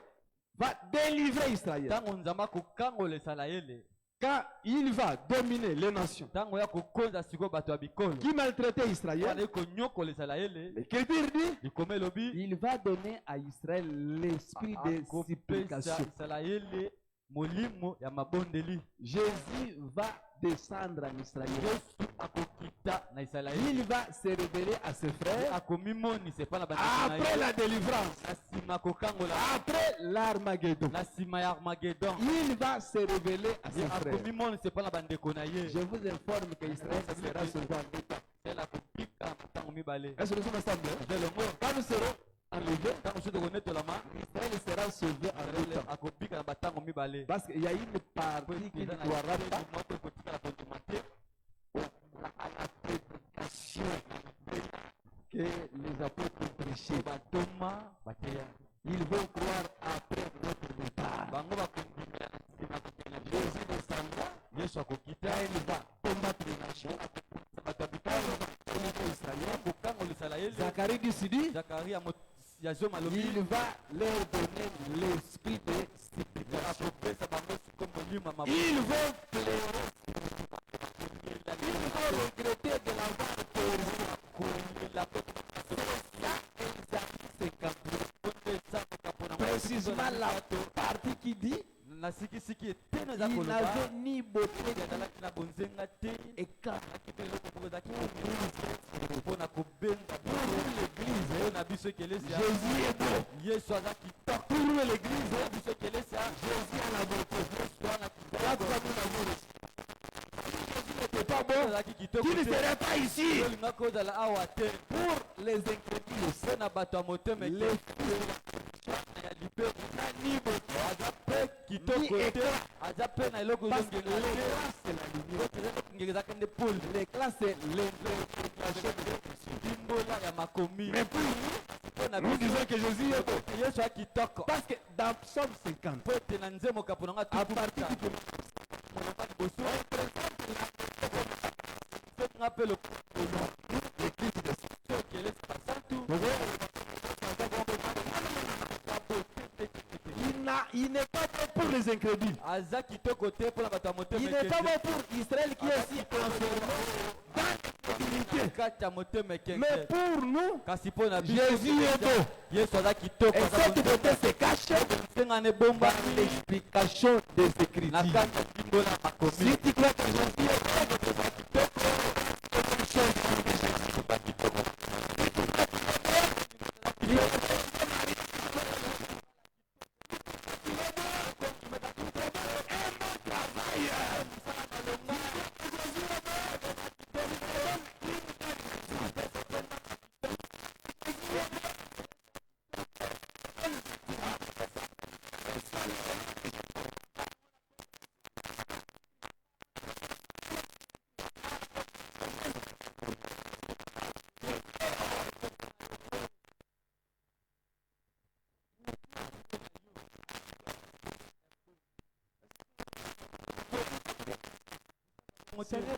va délivrer Israël, ntango nzambe akokangolesa Isalaele quand il va dominer les nations ntango ya kokonza sikoyo bato ya bikolo qui maltraitaient wana Israël, ekonyokolesa Isalaele l'Écriture dit likoma elobi il va donner à Israël l'esprit de akopesa supplication. Isalaele molimo ya mabondeli. Jésus va descendre en Israël. Yesu akokita na Isalaele Il va se révéler à ses frères akomimonisa epai na bandeko na après ye la délivrance, na nsima akokangola après l'Armageddon. na nsima ya Armageddon Il va se révéler à ses ye frères. akomimonisa epai na bandeko na ye Je vous informe que Israël sera sauvé en deux temps. sela akobika na ntango mibale Est-ce que nous sommes ensemble? zelongo Quand nous serons enlevés, ntango soki tokonetolama Israël sera sauvé en deux temps. akobika na batango mibale Parce qu'il y a une partie qui ne doit pas moko ekotikala kondima te que les apôtres prêchaient. batoma bateya Ils vont croire après notre départ. bango bakondimela na nsima kokela Jésus descendra, yesu akokita quand il va combattre les nations, bato ya bikolo délivrer Israël. akokangolisa Isalaele Zacharie dit, Zakari ya zo malobi il va leur donner l'esprit de supplication. akopesa bango siko molimo ya Ils vont pleurer. Ils vont regretter de l'avoir perdu. Précisément la partie qui dit na sikisiki etene eza il koloba n'avait ni beauté ezalaki na bonzenga te et quand ezalaki mpe eloko moko ezalaki mpo na kobenga biso na biso ekelesia Jésus est beau. yesu aza kitoko Pour l'église, na biso ekelesia Jésus a la beauté. yesu wana Là, kitoko comme nous l'avons reçu. Jésus n'était pas beau. ezalaki kitoko Qui ne te serait pas ici olingaki ozala awa te pour les incrédules. mpe na bato ya motema Les ya lipepo aza mpe kitoko Ni te éclat. aza mpe na eloko Parce que ezongenga te l'éclat, c'est la lumière. ngenge ezaka nde pole L'éclat, c'est l'interprétation de Christ. ndimbola ya makomi Mais pour nous, mpo na nous biso disons que Jésus est beau. yesu ya kitoko Parce que dans Psaume 50, mpo ete na nzembo kapo nanga à partir tukuta du monaka liboso nzenga mpe lokelesi basantu il n'est pas bon pour les incrédules. aza kitoko te mpo na bato ya motema Il n'est pas bon pour Israël qui est aussi enfermé dans l'indignité. kati ya motema Mais ekenge pour nous, kasi mpo na biso Jésus est beau. yesu aza kitoko Et aza cette bonzenga. beauté se cache nzenga na ebomba dans l'explication des na Écritures. kati ya ndimbola ya makomi Si tu crois que Jésus est beau, que tu vas kitoko, quelque chose que Jésus n'est pas kitoko. Seigneur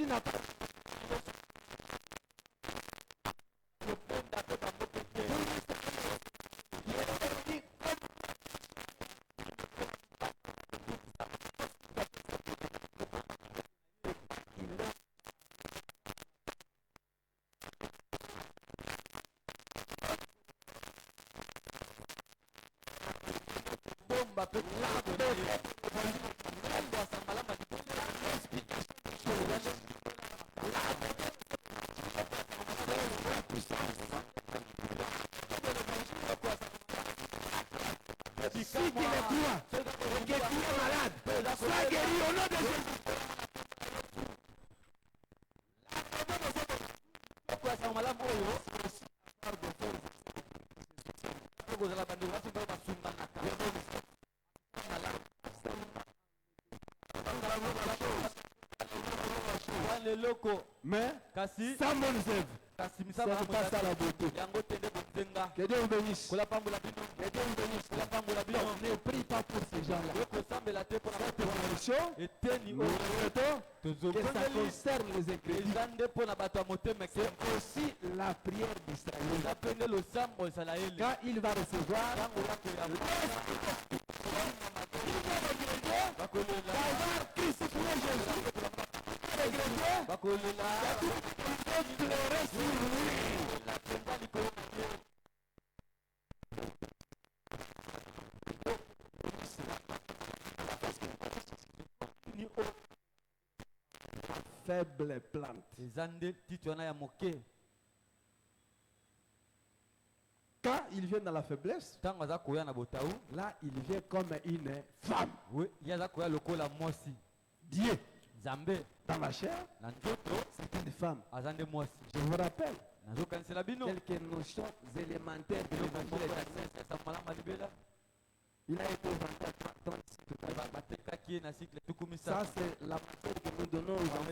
n'a pas si qu'il est croit et que tu es malade, sois guéri au nom de Jésus. Mais sans mon œuvre, ce n'est pas ça la beauté. Que Dieu vous bénisse. Que Dieu vous bénisse. Donc, ne prie pas pour ces gens-là. Cette évolution, nous regrettons que ça concerne les incrédules. C'est aussi la prière d'Israël. Quand il va recevoir, d'avoir crucifié Jésus, pleurer sur lui. Faible plante. Quand il vient dans la faiblesse, là il vient comme une femme. Dieu, dans la chair, c'est une femme. Je vous rappelle quelques notions élémentaires de l'évangile. Il a été inventé à 30 siècles. Ça, c'est la matière que nous donnons aux enfants.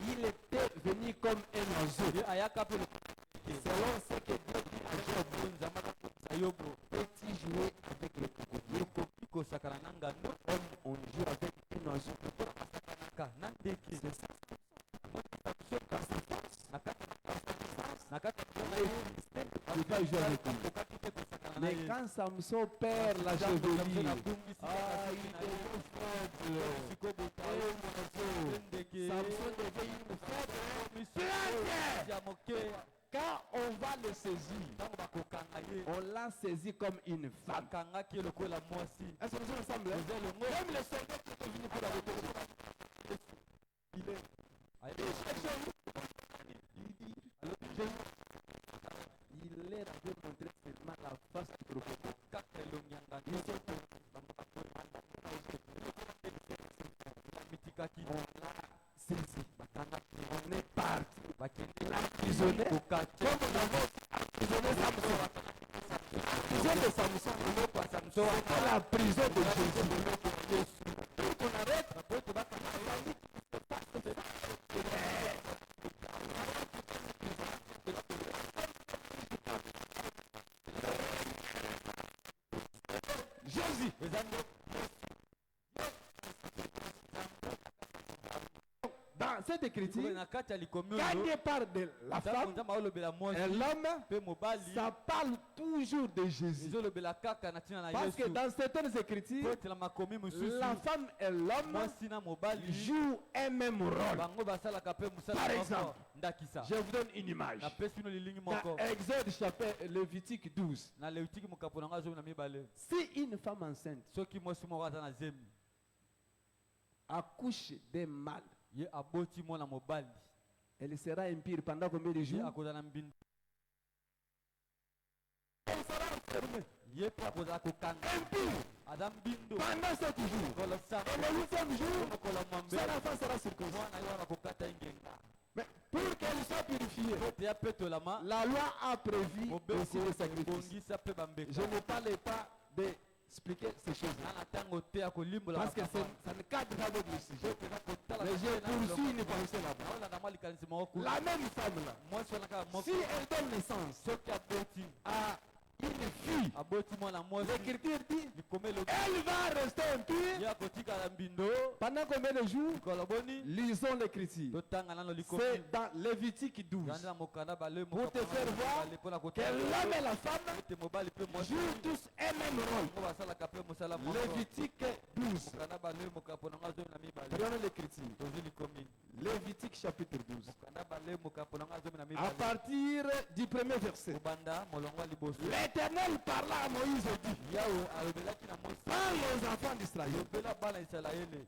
Il était venu comme un oiseau. Selon ce que Dieu dit à Job, peux-tu jouer avec le crocodile? Comme on joue avec un oiseau. C'est ça. Il va jouer avec lui. Mais quand Samson perd la chevelure, il est faible. Samson devient une faible. Quand on va le saisir, on l'a saisi comme une femme. Est-ce que nous sommes ensemble? Même le soldat qui est venu pour la retraite, il leur avait montré seulement la face du crocodile. On l'a saisi. On est parti. Il a emprisonné. Comme nous avons emprisonné Samson. La prison de Samson, c'est la prison de Jésus. Pour qu'on arrête, Jésus. Dans cette écriture, quand il parle de la femme et l'homme, ça parle toujours de Jésus. Parce que dans certaines écritures, la femme et l'homme jouent un même rôle. Par exemple, je vous donne une image. Dans Exode chapitre Lévitique 12, si une femme enceinte accouche des mâles, elle sera impure pendant combien de jours? Elle sera enfermée. Impure pendant 7 jours. Et le 8e jour, sa enfant sera circoncis. Mais pour qu'elle soit purifiée, la loi a prévu aussi le sacrifice. Je ne parle pas de expliquer ces choses-là. Parce que ça ne cadre pas avec le sujet. Mais je poursuis une pensée là-bas. La même femme là, si elle donne naissance à une fille, l'Écriture dit, elle va rester impure pendant combien de jours? Lisons l'Écriture. C'est dans Lévitique 12. Pour te faire voir que l'homme et la femme jouent tous un même rôle. Lévitique 12. Prenons l'Écriture. Lévitique chapitre 12. À partir du premier verset. L'Éternel parla à Moïse et dit, parle aux enfants d'Israël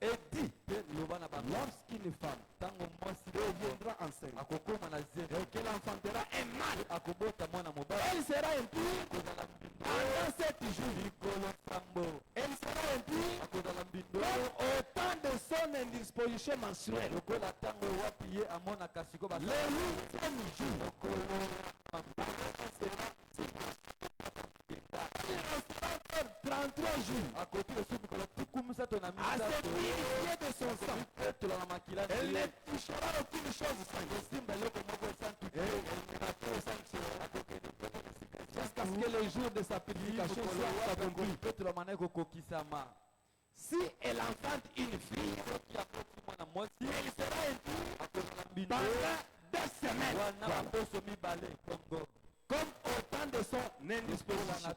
et dit, lorsqu'une femme deviendra enceinte et qu'elle enfantera un mâle, elle sera impure pendant 7 jours. Elle sera impure comme au temps de son indisposition menstruelle. Le 8e jour. Il restera 33 jours à se purifier de son sang. Elle ne touchera aucune chose jusqu'à ce que les jours de sa purification soient accomplis. Si elle enfante une fille, elle sera impure pendant 2 semaines. Comme au temps de son indisposition.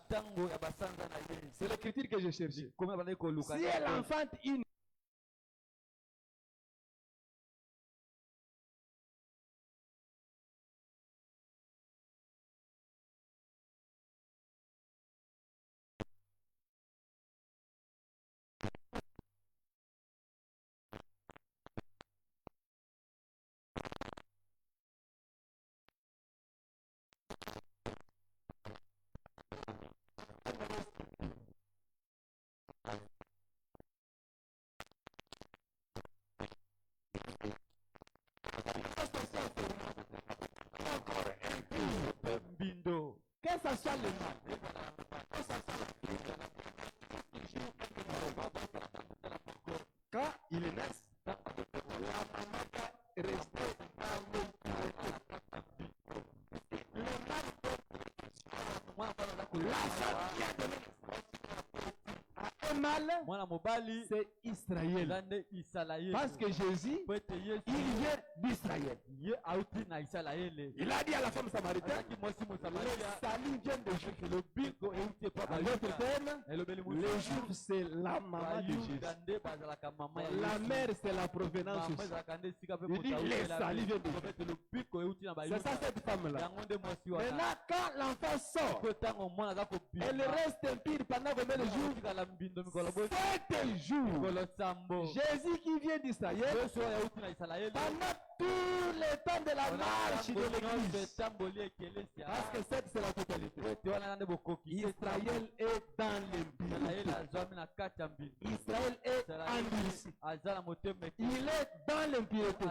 C'est l'écriture que j'ai cherché. Si elle enfante une que ça soit le mal, quand il naît, la maman va rester la femme qui a donné un mal, c'est Israël. Parce que Jésus, il vient d'Israël. Il a dit à la femme samaritaine, le salut vient de Juifs. En d'autres termes, le juif c'est la maman de Jésus. La mère c'est la provenance aussi. Il dit le salut vient de Juifs. C'est ça cette femme-là. Maintenant quand l'enfant sort, elle reste impure pendant combien de jours? 7 jours. Jésus qui vient d'Israël, pendant tout le temps de la marche de l'église, parce que cette c'est la totalité. Israël est dans l'impureté. Israël est endurci. Il est dans l'impureté.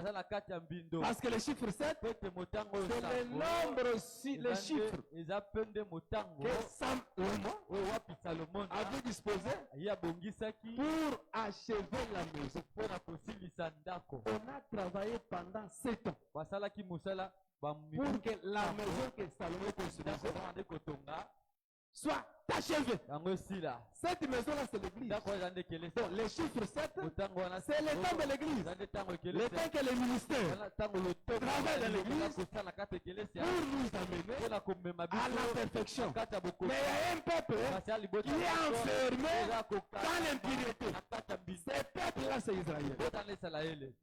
Parce que le chiffre 7, c'est le nombre, le chiffre que Salomon avait disposé pour achever la maison. On a travaillé pendant 7 ans pour que la maison que Salomon construisait soit achevée. Cette maison-là, c'est l'église. Donc, le chiffre 7, c'est le temps de l'église. Le temps que le ministère travaille dans l'église pour nous amener à la perfection. Mais il y a un peuple qui est enfermé dans l'impureté. Ce peuple-là, c'est Israël.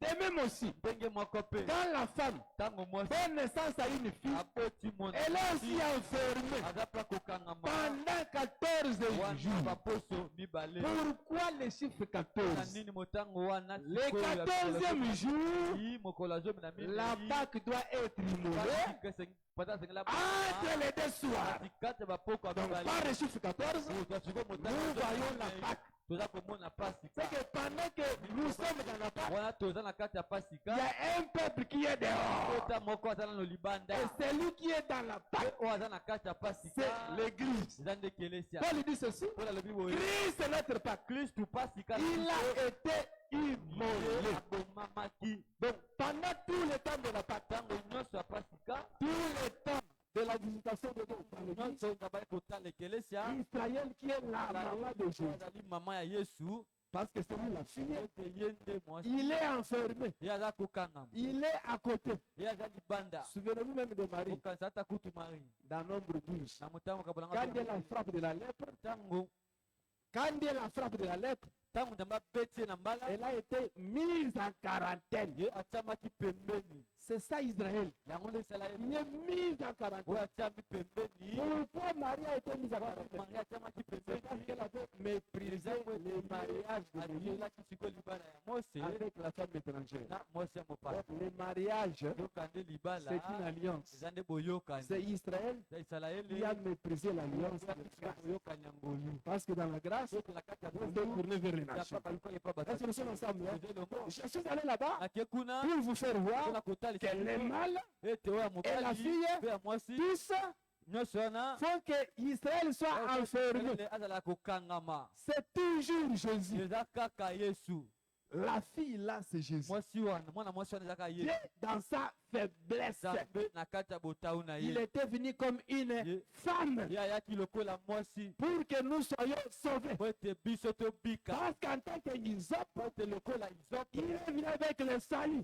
De même aussi, quand la femme donne naissance à une fille, elle est aussi enfermée pendant 14 jours. Pourquoi le chiffre 14? Le 14e jour, la Pâque doit être immolée entre les deux soirs. Donc par le chiffre 14, nous voyons la Pâque. C'est que pendant que nous sommes dans la Pâque, il y a un peuple qui est dehors. Et celui qui est dans la Pâque, c'est l'église. Paul dit ceci. Christ est notre Pâque. Il a été immolé. Donc pendant tout le temps de la Pâque, tout le temps de la visitation de Dieu dans l'église, Israël qui est la maman de Jésus, parce que c'est lui la fille, il est enfermé, il est à côté. Souvenez-vous même de Marie, dans Nombre 12, quand Dieu la frappe de la lèpre, elle a été mise en quarantaine. C'est ça Israël. Il est mis en quarantaine. Pourquoi Marie a été mise en quarantaine? C'est parce qu'elle avait méprisé le mariage de Moïse avec la femme étrangère. Le mariage, c'est une alliance. C'est Israël qui a méprisé l'alliance. Parce que dans la grâce, on peut tourner vers les nations. Est-ce que nous sommes ensemble? Je suis allé là-bas pour vous faire voir que les mâles et la fille, tous font que Israël soit enfermé. C'est toujours Jésus. La fille là, c'est Jésus. Dieu, dans sa faiblesse, il était venu comme une femme pour que nous soyons sauvés. Parce qu'en tant qu'Isope, il est venu avec le salut.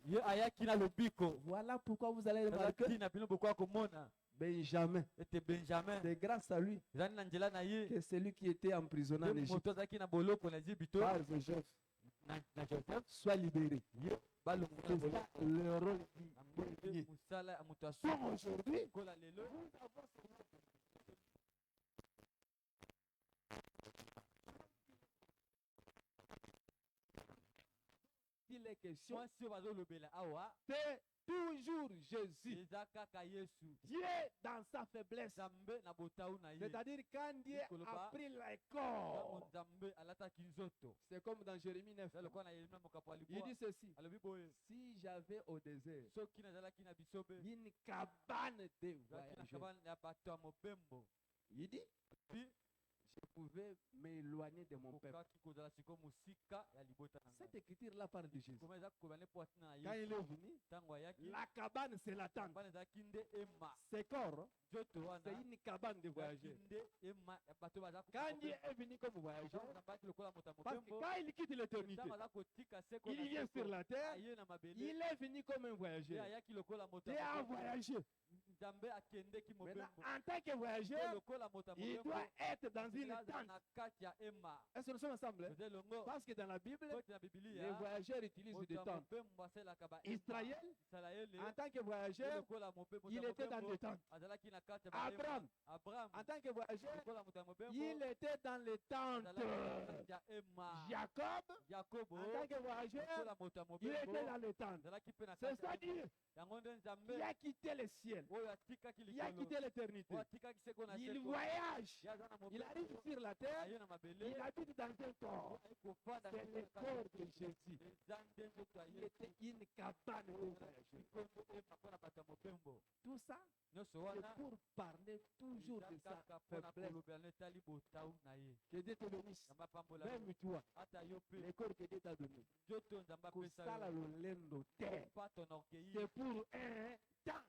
Voilà pourquoi vous allez remarquer Benjamin. C'est grâce à lui que celui qui était emprisonné en Égypte par Joseph soit libéré. C'est ça le rôle du Dieu. Aujourd'hui, il est question, c'est toujours Jésus. Dieu dans sa faiblesse. C'est-à-dire quand Dieu a pris les corps. C'est comme dans Jérémie 9. Il dit ceci. Si j'avais au désert une cabane de voyageurs, il dit, je pouvais m'éloigner de mon peuple. Cette écriture-là parle de Jésus. Quand il est venu, la cabane, c'est la tente. Ses corps, c'est une cabane de voyageurs. Quand il est venu comme voyageur, parce que quand il quitte l'éternité, il vient sur la terre, il est venu comme un voyageur. Il a voyagé. Maintenant, en tant que voyageur, il doit être dans une tente. Est-ce que nous sommes ensemble? Parce que dans la Bible, les voyageurs utilisent des tentes. Israël, en tant que voyageur, il était dans des tentes. Abraham, en tant que voyageur, il était dans les tentes. Jacob, en tant que voyageur, il était dans les tentes. C'est-à-dire, il a quitté le ciel. Il a quitté l'éternité. Il voyage. Il arrive sur la terre. Il habite dans un corps. C'est le corps de Jésus. Il était une cabane de voyageurs. Tout ça, c'est pour parler toujours de sa faiblesse. Que Dieu te bénisse. Même toi, le corps que Dieu t'a donné. Kusala lolendo te. C'est pour un temps.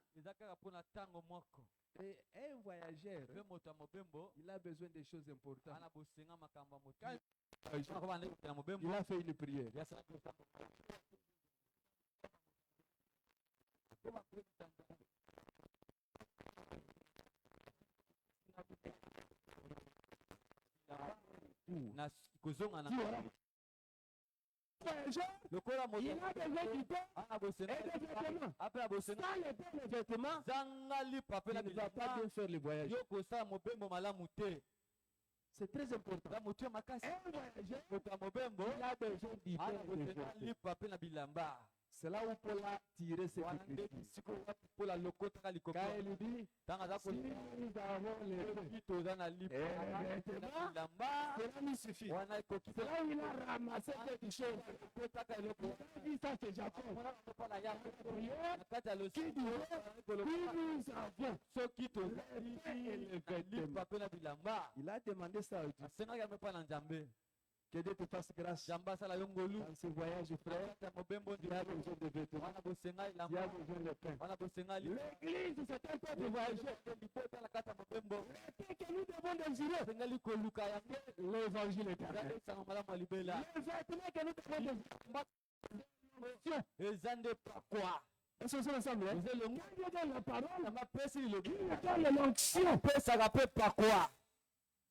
Et un voyageur, il a besoin de choses importantes. Il a fait une prière. Il a besoin du pain et des vêtements. Sans les vêtements, il ne va pas bien faire le voyage. C'est très important. Un voyageur, il a besoin du pain et des vêtements. C'est là où Paul a tiré cette écriture. Quand il dit, si nous avons les vêtements, cela nous suffit. C'est là où il a ramassé quelque chose. Il dit ça, c'est Jacob. Qui dit, nous avons ceux qui te les vêtements. Il a demandé ça à Dieu. Que Dieu te fasse grâce dans ce voyage, frère. Tu as besoin de vêtements, tu as besoin de pain. L'église, c'est un peu de voyager. Le que nous devons désirer, l'évangile éternel. Les vêtements que nous devons désirer, est-ce que c'est ensemble? Quand Dieu donne la parole, il donne l'onction.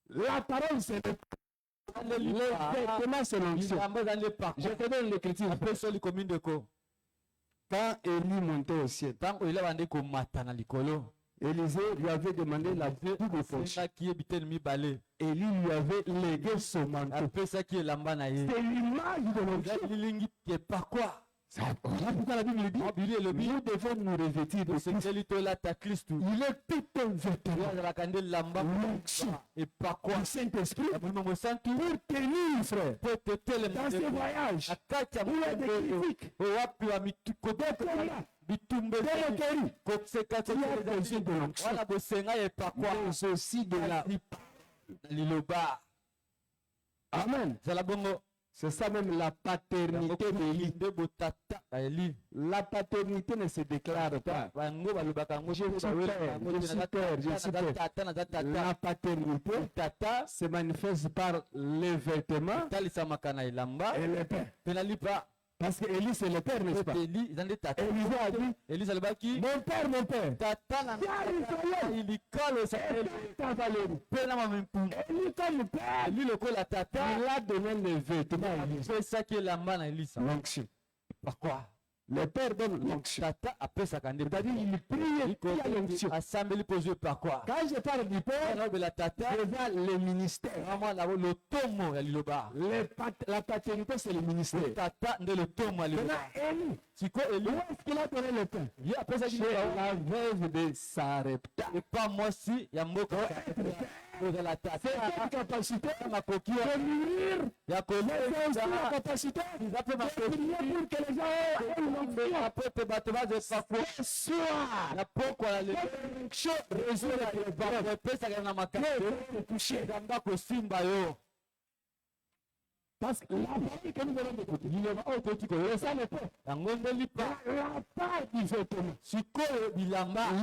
La parole, c'est le les vêtements, c'est l'onction. Je te donne l'écriture. Quand Élie montait au ciel, Élisée lui avait demandé la double poche. Élie lui avait légué son manteau. C'est l'image de l'onction. Voilà pourquoi la Bible dit, nous devons nous revêtir de Christ. Il est tout un vêtement. L'onction et par quoi le Saint-Esprit pour tenir, frère, dans ce voyage où il y a des critiques, il y a besoin de l'onction, mais aussi de la Amen. C'est ça même la paternité d'Élie. La paternité ne se déclare pas. Je suis père. La paternité se manifeste par les vêtements et les pains. Parce que Élie c'est le père, n'est-ce pas? Élie a dit, mon père. Il a donné les vêtements. C'est ça qui est la main à Élie. L'onction. Pourquoi? Le père donne l'onction. C'est-à-dire il prie et il y a l'onction. Quand je parle du père, je vois les ministères. La paternité, c'est le ministère. Maintenant, Élie, où est-ce qu'il a donné le pain? Chez la veuve de Sarepta. Et pas moi si, il y a mot c'est quelle capacité de nourrir, mais c'est aussi la capacité de prier pour que les gens aient une onction. Soit l'onction résout les problèmes. Parce que la parole que nous allons écouter, ça n'est pas la part du vêtement.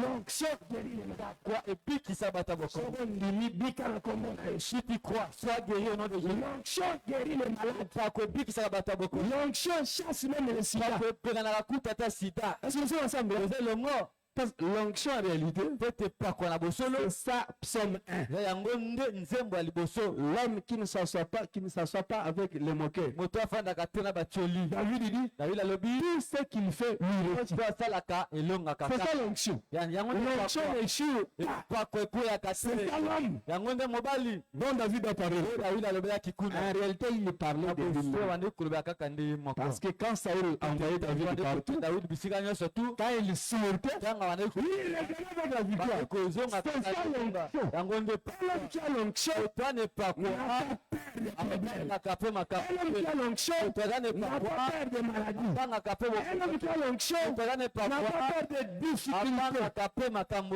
L'onction guérit les malades. Et puis qui s'abatta beaucoup. Si tu crois, sois guéri au nom de Jésus. L'onction guérit les malades. L'onction chasse même les sida. Est-ce que nous sommes ensemble? Le mot. Parce que l'onction en réalité, c'est ça, psaume 1. L'homme qui ne s'assoit pas avec les moqueurs. David dit, tout ce qu'il fait, lui c'est ça l'onction. L'onction est sûre. C'est ça l'homme dont David a parlé. En réalité, il parlait de lui. Parce que quand Saül envoyait David partout, quand il sortait, il est avec la victoire. C'est ça l'onction. Qui a l'onction n'a pas l'onction n'a pas peur de maladie. Un homme qui a l'onction n'a pas peur de difficultés.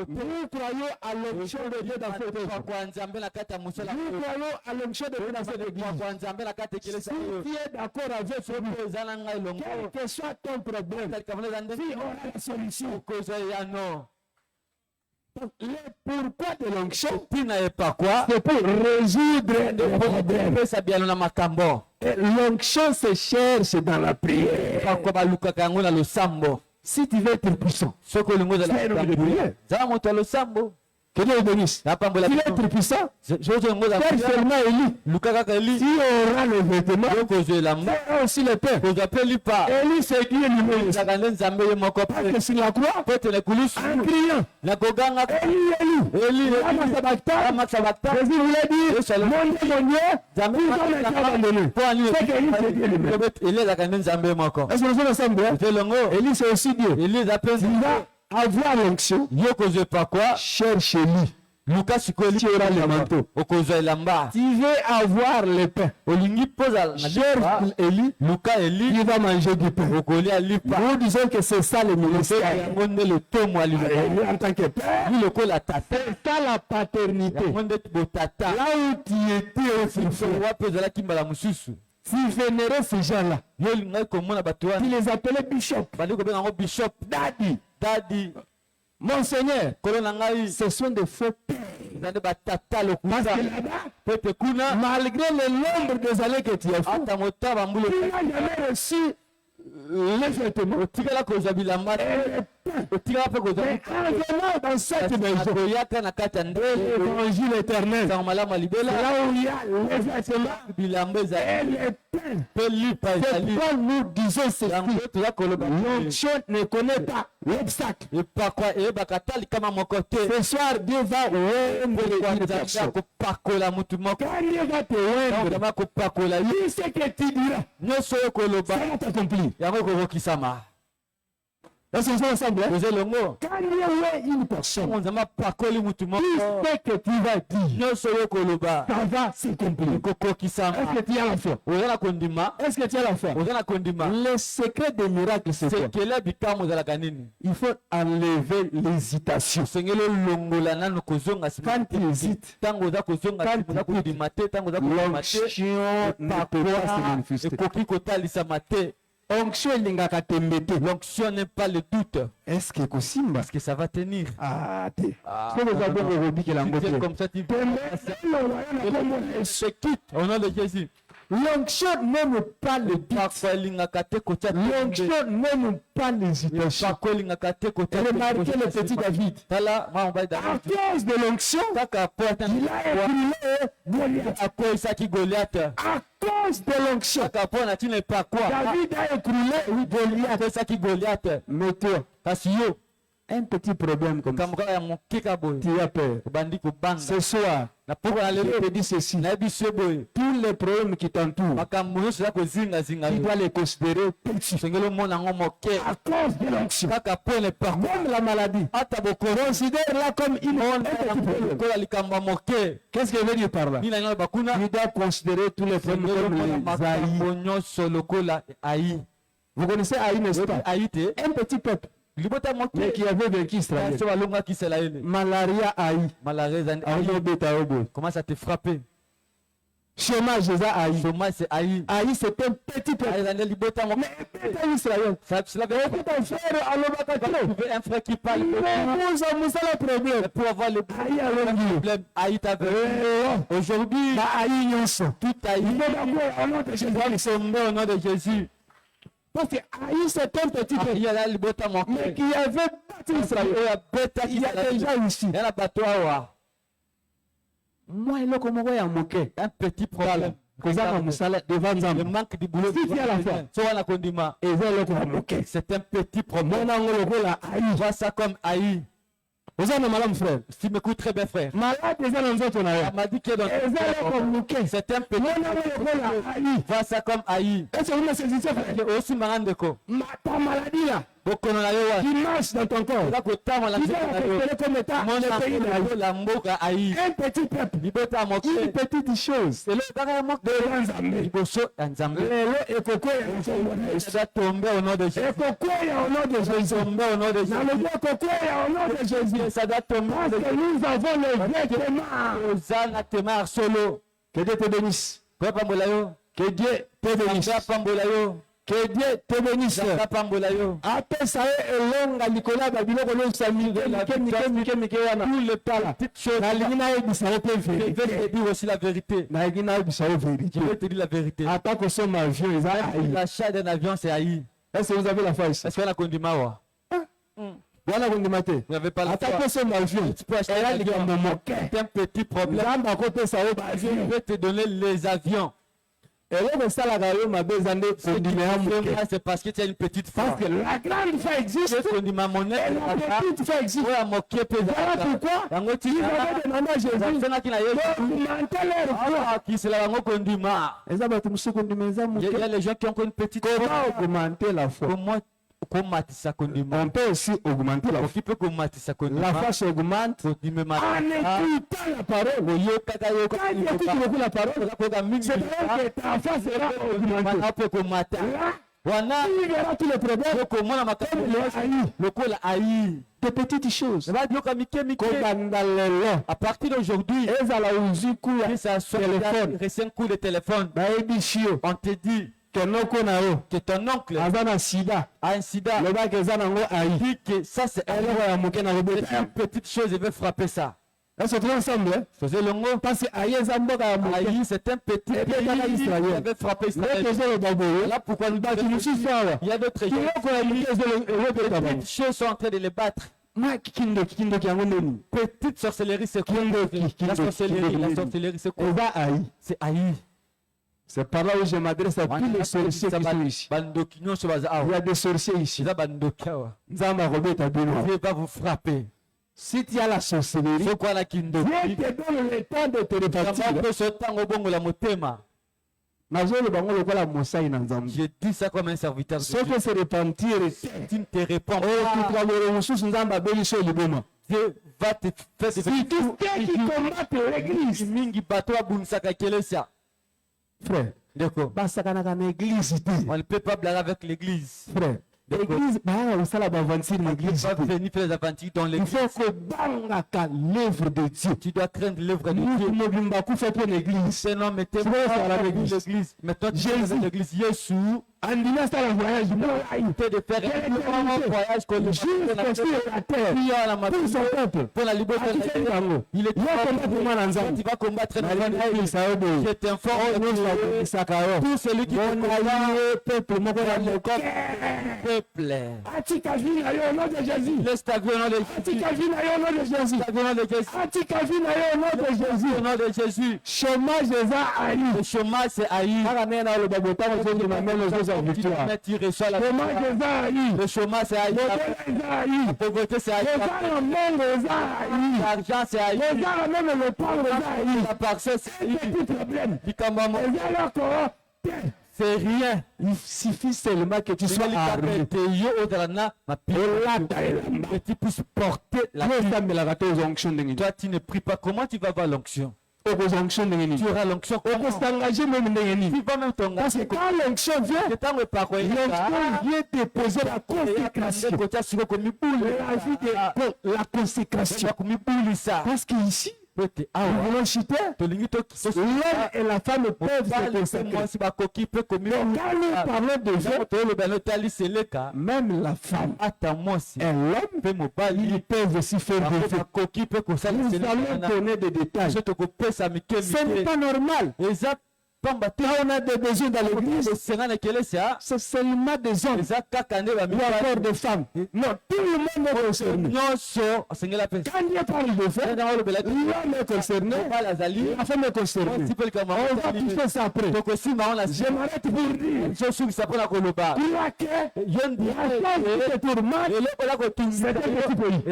Nous croyons à l'onction de Dieu dans cette église. Nous croyons à l'onction de Dieu dans cette église. Si tu es d'accord avec lui, quel que soit ton problème, si on a la solution. Pourquoi de l'onction? C'est pour résoudre des problèmes. Et l'onction se cherche dans la prière. Si tu veux être puissant, fais de prière. Que Dieu le bénisse. Il est très puissant. Père seulement Élie. Si on aura le vêtement, c'est aussi le Père. Élie c'est Dieu lui-même. Parce que sur la croix, en criant, Élie, Jésus voulait dire, mon Dieu, ils ont abandonné. C'est que Élie c'est Dieu lui-même. Est-ce que nous sommes ensemble? Élie c'est aussi Dieu. Il va avoir l'onction, cherche-lui. Tu auras le manteau. Tu veux avoir le pain. Cherche Élie. Il va manger du pain. Nous disons que c'est ça le ministère. Élie en tant que père, c'est ça la paternité. Là où tu étais aussi, si vénérer ces gens-là, tu les appelais bishop, daddy. Mon Seigneur, ce sont des faux pères. Parce que là-bas, malgré le nombre des années que tu as fait, tu n'as jamais reçu les vêtements. Mais en venant dans cette maison, l'évangile éternel, là où il y a les vêtements et les pains. C'est pourquoi nous disons ceci. L'onction ne connaît pas l'obstacle. Ce soir, Dieu va oindre une personne. Quand Dieu va te oindre, lui, ce que tu diras, ça va t'accomplir. Est-ce que nous sommes ensemble? Quand Dieu oint une personne, tout ce que tu vas dire, ça va s'accomplir. Est-ce que tu as la foi? Est-ce que tu as la foi? Le secret des miracles, c'est quoi? Il faut enlever l'hésitation. Quand tu hésites, l'onction ne peut pas se manifester. L'onction n'est pas le doute. Est-ce que Kosimba? Est-ce que ça va tenir? Ah, est-ce que nous avons aujourd'hui que l'angoisse comme ça, tu se quitte au nom de Jésus. L'onction n'aime pas le doute. L'onction n'aime pas l'hésitation. Remarquez le petit David. À cause de l'onction, il a Goliath. À cause de l'onction, David a écroulé Goliath. Mais toi, un petit problème comme ça, tu as peur. Ce soir, je te dis ceci. Tous les problèmes qui t'entourent, tu dois les considérer petits. À cause de l'onction, même la maladie, considère-la comme une Qu'est-ce que je veux dire par là? Tu dois considérer tous les problèmes comme les Haï. Vous connaissez Haï, n'est-ce pas? Un petit peuple. Mais qui avait vaincu Israël. Malaria Haï. Comment ça te frappe? Chômage, c'est Haï. Haï, c'est un petit peuple. Mais un Israël. Un frère qui parle. Pour avoir le problème, Haï t'avait. Aujourd'hui, tout Haï. Au nom de Jésus. Parce que Haï, c'est un petit peuple. Mais qui avait battu Israël. Il y a déjà ici. Moi, il y a un petit problème. Le manque de boulot. Si tu as la foi, c'est un petit problème. Vois ça comme Haï. Vous avez madame frère. Si m'écoute très bien frère. Malade déjà dans notre on m'a dit que dans c'est un petit problème. Vois ça comme Haï. Est-ce que vous me saisissez frère? Aussi marrant de quoi? Ta maladie là. Qui marche dans ton corps. Qui va récupérer comme état le pays de Haï. Un petit peuple. Une petite chose. C'est le et pourquoi ça tombe au nom de Jésus. Et pourquoi au nom de Jésus. Au nom de Jésus. Au nom de Jésus. Ça doit tomber. Parce que nous avons le vêtement. Que Dieu te bénisse. Que Dieu te bénisse. Que Dieu te bénisse. Après ça, longa Nicolas Babylone kolon sami tout le temps petite chose. Na lingina e bisao pe vérité. Je vais te dire aussi la vérité. Na lingina e bisao vérité. Je vais te dire la vérité. Attends que son avion, l'achat d'un avion c'est Haï. Est-ce que vous avez la foi ici? Est-ce qu'on a condiment? Voilà, vous n'avez pas la foi. Tu peux acheter un avion. C'est un petit problème. Je vais te donner les avions. C'est parce que tu as une petite foi. Parce que la grande foi existe. La petite foi existe. Voilà pourquoi ils avaient demandé à Jésus d'augmenter leur foi. Il y a les gens qui ont une petite foi. Comment augmenter la foi? On peut aussi augmenter la foi. La foi s'augmente en écoutant la parole. Quand tu écoutes la parole, c'est-à-dire que ta foi sera augmentée. Là, tu verras tous les problèmes comme le haï. Des petites choses. À partir d'aujourd'hui, que ça soit le téléphone, on te dit que ton oncle a un sida. Dit que ça c'est une petite chose, il veut frapper ça. Là, c'est ensemble. Faisez le mot. Parce que Aïe, c'est un petit pays qui avait frappé Israël. Là, pourquoi nous battons? Il y a d'autres gens. Petites choses sont en train de les battre. Petite sorcellerie, c'est quoi? La sorcellerie, c'est quoi? C'est Aïe. C'est par là où je m'adresse à tous les sorciers qui sont ici. Il y a des sorciers ici. Dieu va vous frapper. Si tu as la sorcellerie, Dieu te donne le temps de te repartir. Je dis ça comme un serviteur de Dieu. Tu ne te répands pas. Dieu va te faire des qui combattent l'église. Frère, on ne peut pas blaguer avec l'église. Frère, l'église, il faut venir faire des aventures dans l'église. Il faut que l'œuvre de Dieu. Tu dois craindre l'œuvre de Dieu. C'est non, mais tu es l'église. Maintenant, tu es l'église. Jésus. Andina ça le voyage, de faire un voyage pour la terre, pour son peuple, pour la liberté de la terre. Il est tu vas combattre dans je t'informe, tout celui qui est peuple, peuple. Laisse ta vie au nom de Jésus. Chômage, le chômage c'est haï. Le chômage c'est haï. La pauvreté c'est haï. L'argent c'est haï. La parcelle c'est haï. C'est rien. Il suffit seulement que tu sois armé. Que tu puisses porter la vie. Toi tu ne pries pas. Comment tu vas avoir l'onction? Tu auras l'onction. Tu vas même ton parce que quand l'onction vient, l'onction vient déposer la consécration. La consécration. Parce qu'ici, l'homme et la femme peuvent se consacrer. Donc, quand nous parlons de Dieu, même la femme et l'homme, ils peuvent aussi faire des faits. Nous allons donner des détails. Ce n'est pas normal. On a des besoins dans l'église. C'est seulement des hommes ou encore des femmes. Non, tout le monde est concerné. Quand Dieu parle de fait, l'homme est concerné, la femme est concernée. On va toucher ça après. Je m'arrête pour dire la chose qui te tourmente, c'est un petit pays.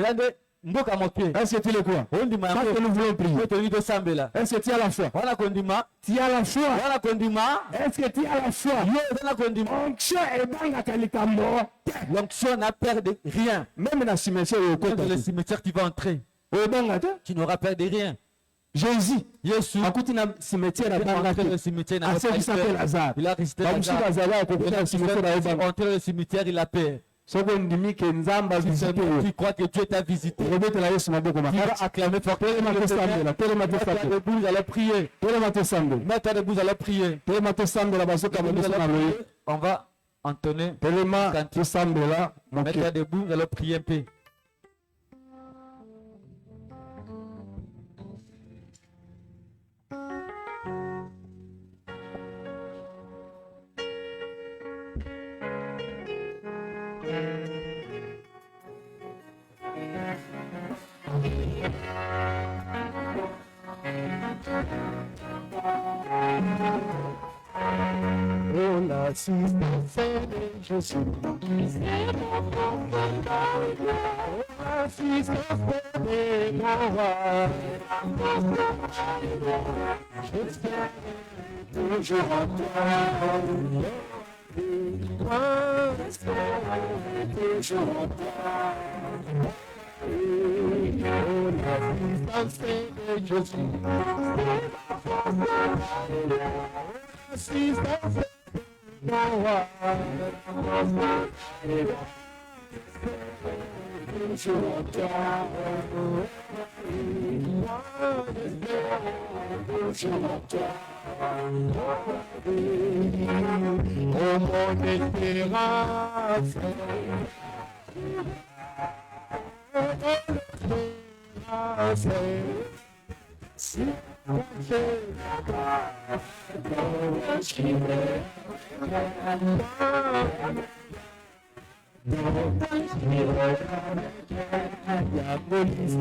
Est-ce que tu le crois? Parce que nous voulons prier. Est-ce que tu as la foi? Tu as la foi? Est-ce que tu as la foi? L'onction n'a peur de rien. Même dans le cimetière, tu vas entrer. Tu n'auras peur de rien. Jésus, akuti na cimetière à ceux qui s'appellent Lazare. Il a resté Lazare. Le cimetière, il a peur. Tu crois que Dieu t'a visité. Tu vas acclamer fortement. Mets-toi debout, allez prier. Mets-toi debout, allez prier. On va entonner. Mets-toi debout, allez prier un peu. L'assistance de Jésus. L'assistance de Noah. J'espère toujours en toi. J'espère toujours en toi. L'assistance de Jésus. L'assistance de Noah. Toujours en toi. Toujours en toi. Oh mon espérance. La police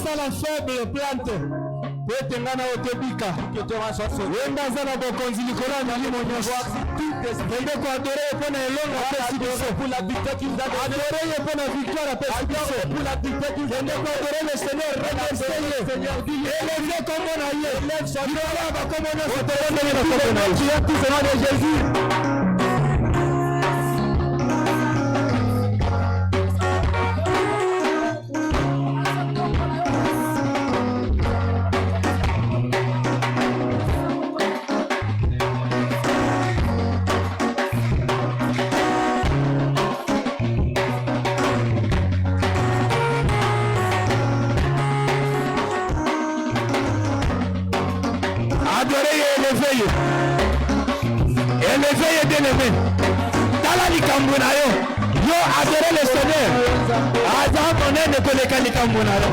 La faible plante petengana otebika wenda zana bokonzi likola milimo nyonso ende ko adore pona elonga pesi biso adore ye pona victoire pesi biso ende ko adore le Seigneur remercier élever comme on a eu likola ba comme on a sotelendeli na comme on a eu tout au nom de Jésus. Élevez bien-aimé. Tala likambo na yo. Yo adorez le Seigneur. Aza monene koleka likambo na yo.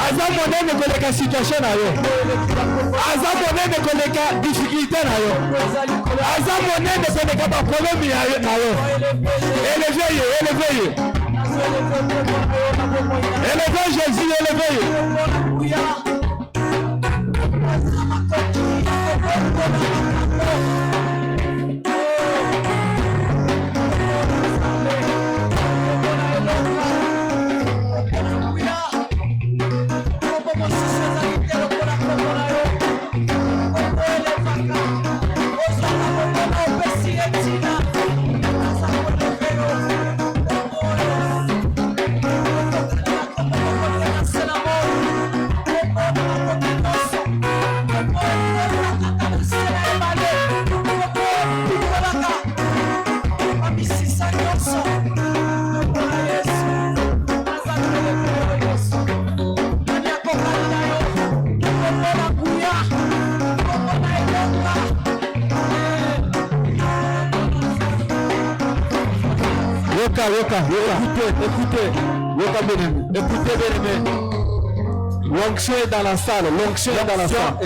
Aza monene koleka situation na yo. Aza monene koleka difficulté na yo. Aza monene koleka ba problème na yo. Élevez. Élevez Jésus, élevez. Écoutez, bien-aimé. L'onction est dans la salle. L'onction est dans la salle.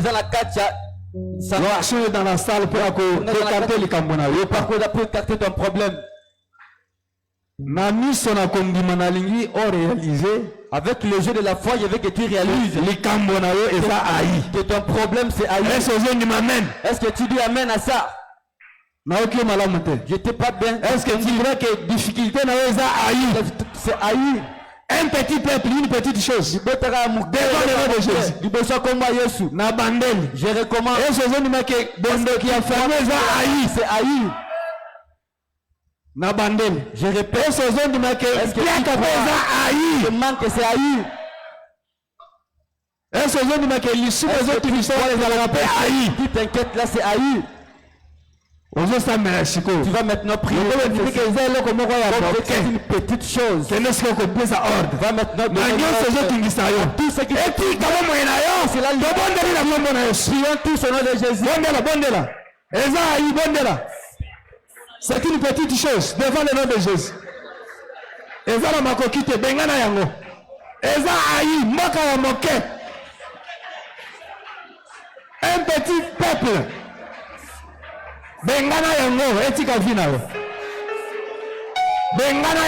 L'onction est dans la salle pour écarter les cambona. Pour écarter ton problème. Nami sona kondimanalingi o réalisé. Avec le jeu de la foi, il y avait que tu réalises. Les cambona et ça aïe. Que ton problème c'est aïe. Est-ce que tu dis amen à ça? J'étais pas bien. Est-ce que tu dirais que difficulté c'est haï? Un petit peuple, une petite chose. Devant le nom de Jésus. Je recommande. Est-ce que qui a fermé ça haï? C'est haï. Je répète. Est-ce que c'est haï? Est-ce que tu t'inquiètes là, c'est haï. Tu vas maintenant prier. C'est une petite chose. Va maintenant tout ce qui est tous au nom de Jésus. C'est une petite chose devant le nom de Jésus. Un petit peuple. Bengana yango etika vina yo. Bengana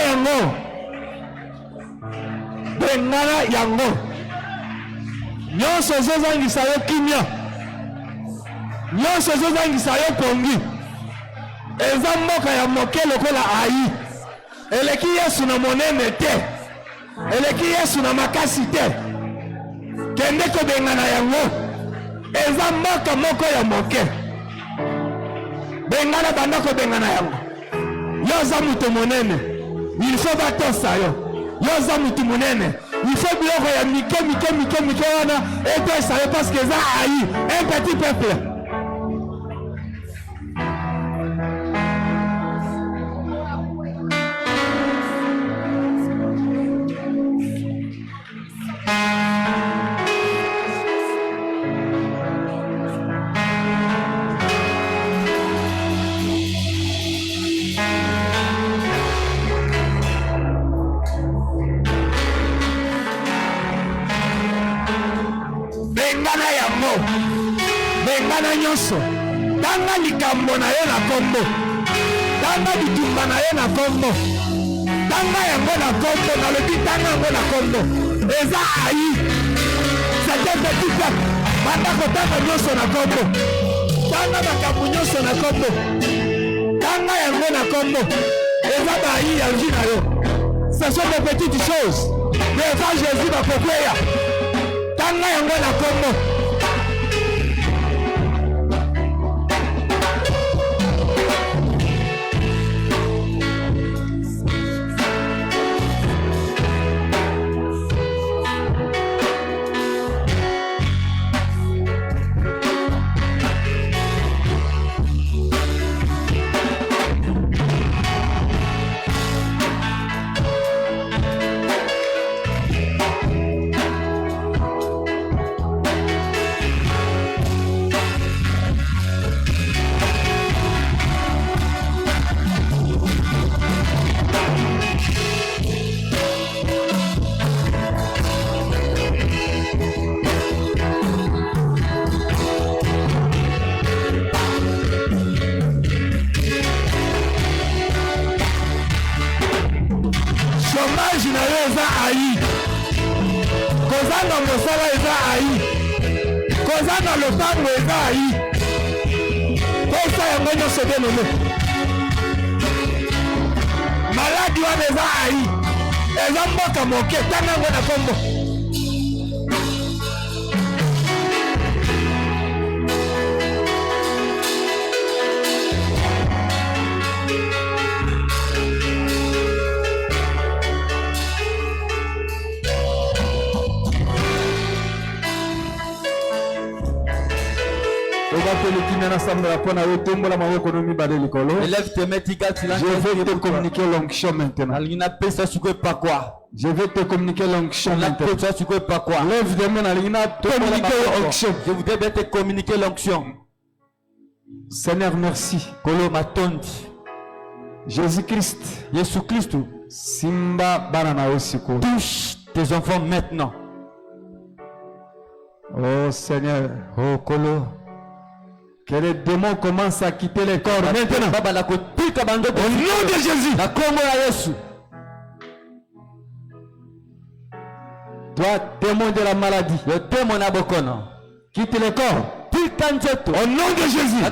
yango. Nyonso zozangisa yo kimia. Nyonso zozangisa yo pongi. Eza mboka ya moke lokola ayi. Eleki Yesu na monene te. Eleki Yesu na makasi te. Kende ko bengana yango. Eza mboka moko ya moke. Bengana bandako bengana yango. Yoza muto monene. Il faut batosa yo. yoza mutu munene. Il faut biloko ya mike wana et toi ça parce que ça aïe un petit peuple. Bengana nyonso tanga likambo na yo na kombo tanga bitumba na yo na kombo tanga yango na kombo na lobi tanga yango na kombo eza ayi c'est un petit peuple banda kotanga nyonso na kombo tanga makambo nyonso na kombo tanga yango na kombo eza bayi ya nji na yo. Ce sont des petites choses devant Jésus bakokweya tanga yango na kombo. Kozana mosala eza ayi kozana lopango eza ayi kosa yango nyonso benome maladi wana eza ayi eza mboka moke tanga yango na kombo. Élève tes mains, je vais te communiquer l'onction maintenant. Je vais te communiquer l'onction maintenant. Lève tes mains, je voudrais bien te communiquer l'onction. Seigneur, merci. Jésus-Christ. Simba banana osiko. Touche tes enfants maintenant. Oh Seigneur, oh Kolo. Que les démons commencent à quitter les corps maintenant. Au nom de Jésus. Toi, démon de la maladie. Le démon abokono. Quitte le corps. Au nom de Jésus.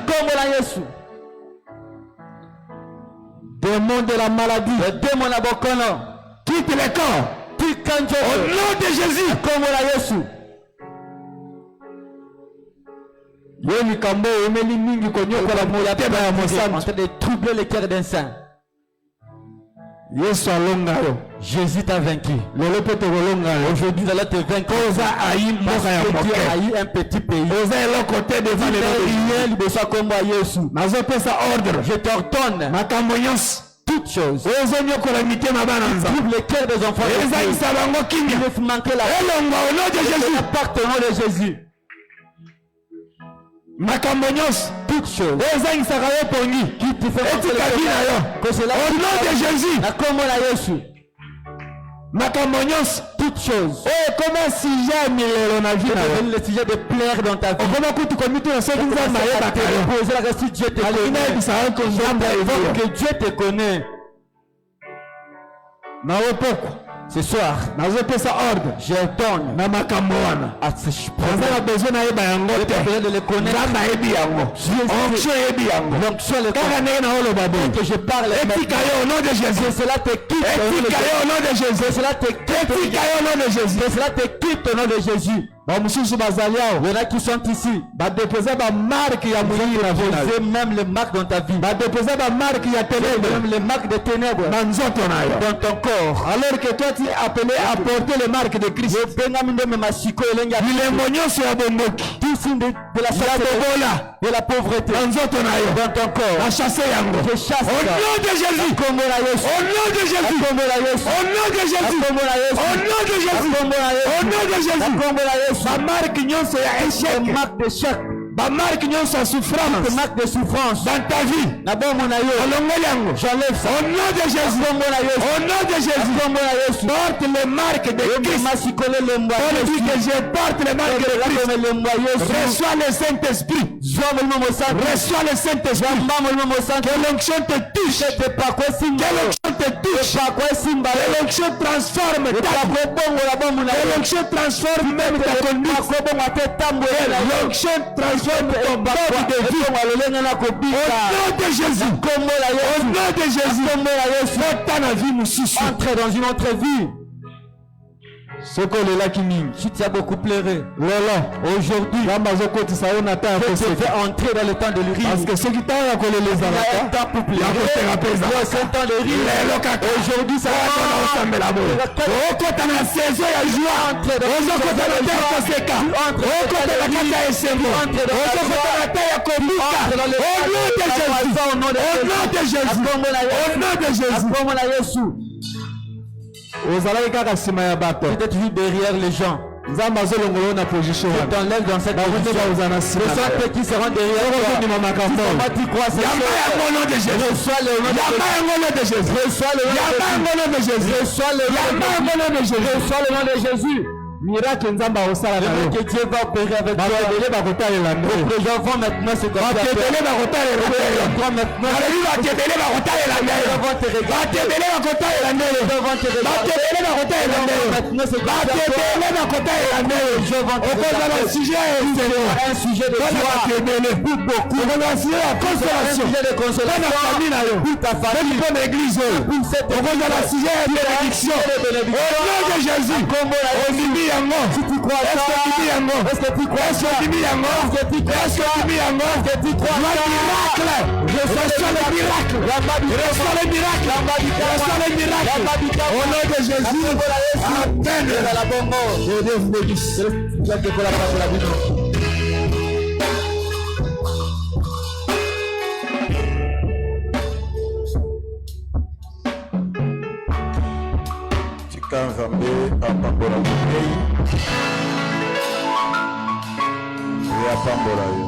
Démon de la maladie. Le démon abokono. Quitte le corps. Au nom de Jésus. En train de troubler les cœurs d'un saint. Jésus t'a vaincu. Aujourd'hui, nous allons te vaincre. Parce que Dieu a eu un petit pays. Je t'ordonne toutes choses. Trouve les cœurs des enfants. Il ne manquer la part au nom de Jésus. Makambonyos, toutes choses. Qui te fait au nom de Jésus. Makambonyos, toutes choses. Oh, comment si jamais le sujet de plaire dans ta vie. Poser la question, Dieu te connaît. Que Dieu te connaît. Ce soir, je donne à ce besoin de le connaître. Que je parle au nom de Jésus. Cela te quitte au nom de Jésus. Cela te quitte au nom de Jésus. Cela te quitte au nom de Jésus. bamususu bazali awa. Il y en a qui sont ici. Badepesa ba marque ya mwili na vie na yo. Même les marques dans ta vie. Badepesa ba marque ya ténèbres. Même les marques de ténèbres. Na nzoto na yo. Dans ton corps. Alors que toi tu es appelé à porter les marques de Christ. Bilembo nyonso ya bomboki. Tout signe de la bobola. De la pauvreté. Na nzoto na yo. Dans ton corps. Na chasser yango. Je chasse. Au nom de Jésus. Au nom de Jésus. Au nom de Jésus. Au nom de Jésus. Au nom de Jésus. Au nom de Jésus. Au nom de Jésus. Au nom de Jésus. Ba marque nyonso ya échec. Marque d'échec. Ba marque nyonso ya souffrance. Marque de souffrance. Dans ta vie. Na bombo na yo. Olongoli yango. J'enlève ça. Au nom de Jésus. Au nom de Jésus. Porte les marques de Christ. Paul dit que je porte les marques de Christ. Reçois le Saint-Esprit. Reçois le Saint-Esprit. Que l'onction te touche. Que l'onction te touche. Que l'onction transforme ta vie. Que l'onction transforme même ta conduite. L'onction transforme ton mode de vie. Au nom de Jésus. Au nom de Jésus. Entre dans une autre vie. Ce qu'on est là qui mine. Si tu as beaucoup pleuré. Aujourd'hui, je vais entrer dans le temps de l'urine. Parce que ceux qui t'ont appelé les un temps pour pleurer. C'est un temps de rire. Aujourd'hui, ça va ensemble la boue. Au côté de la saison, il y a joie. Au côté de la terre, c'est ça. Au côté de la terre, c'est bon. Au côté de la terre, c'est bon. Au nom de Jésus. Au nom de Jésus. Au nom de Jésus. Peut-être vu derrière les gens. Tu t'enlèves dans cette position. Les gens qui seront derrière toi. Tu crois c'est reçois le nom de Jésus. Reçois le nom de Jésus. Reçois le nom de Jésus. Reçois le nom de Jésus. Miracle nzamba osala na yo. Que Dieu va opérer avec toi. Les gens vont maintenant se confier. Un sujet de joie pour beaucoup. Un sujet de consolation pour ta famille. Pour l'église. Pour cette bénédiction. Au nom de Jésus. Si tu crois ça, est-ce que tu crois ça? Est-ce que tu crois ça? Est-ce que tu crois ça? Reçois le miracle. Reçois le miracle. Reçois le miracle. Au nom de Jésus. Amen. Que Dieu vous bénisse. Kanzambe apambola mokei e apambola yo.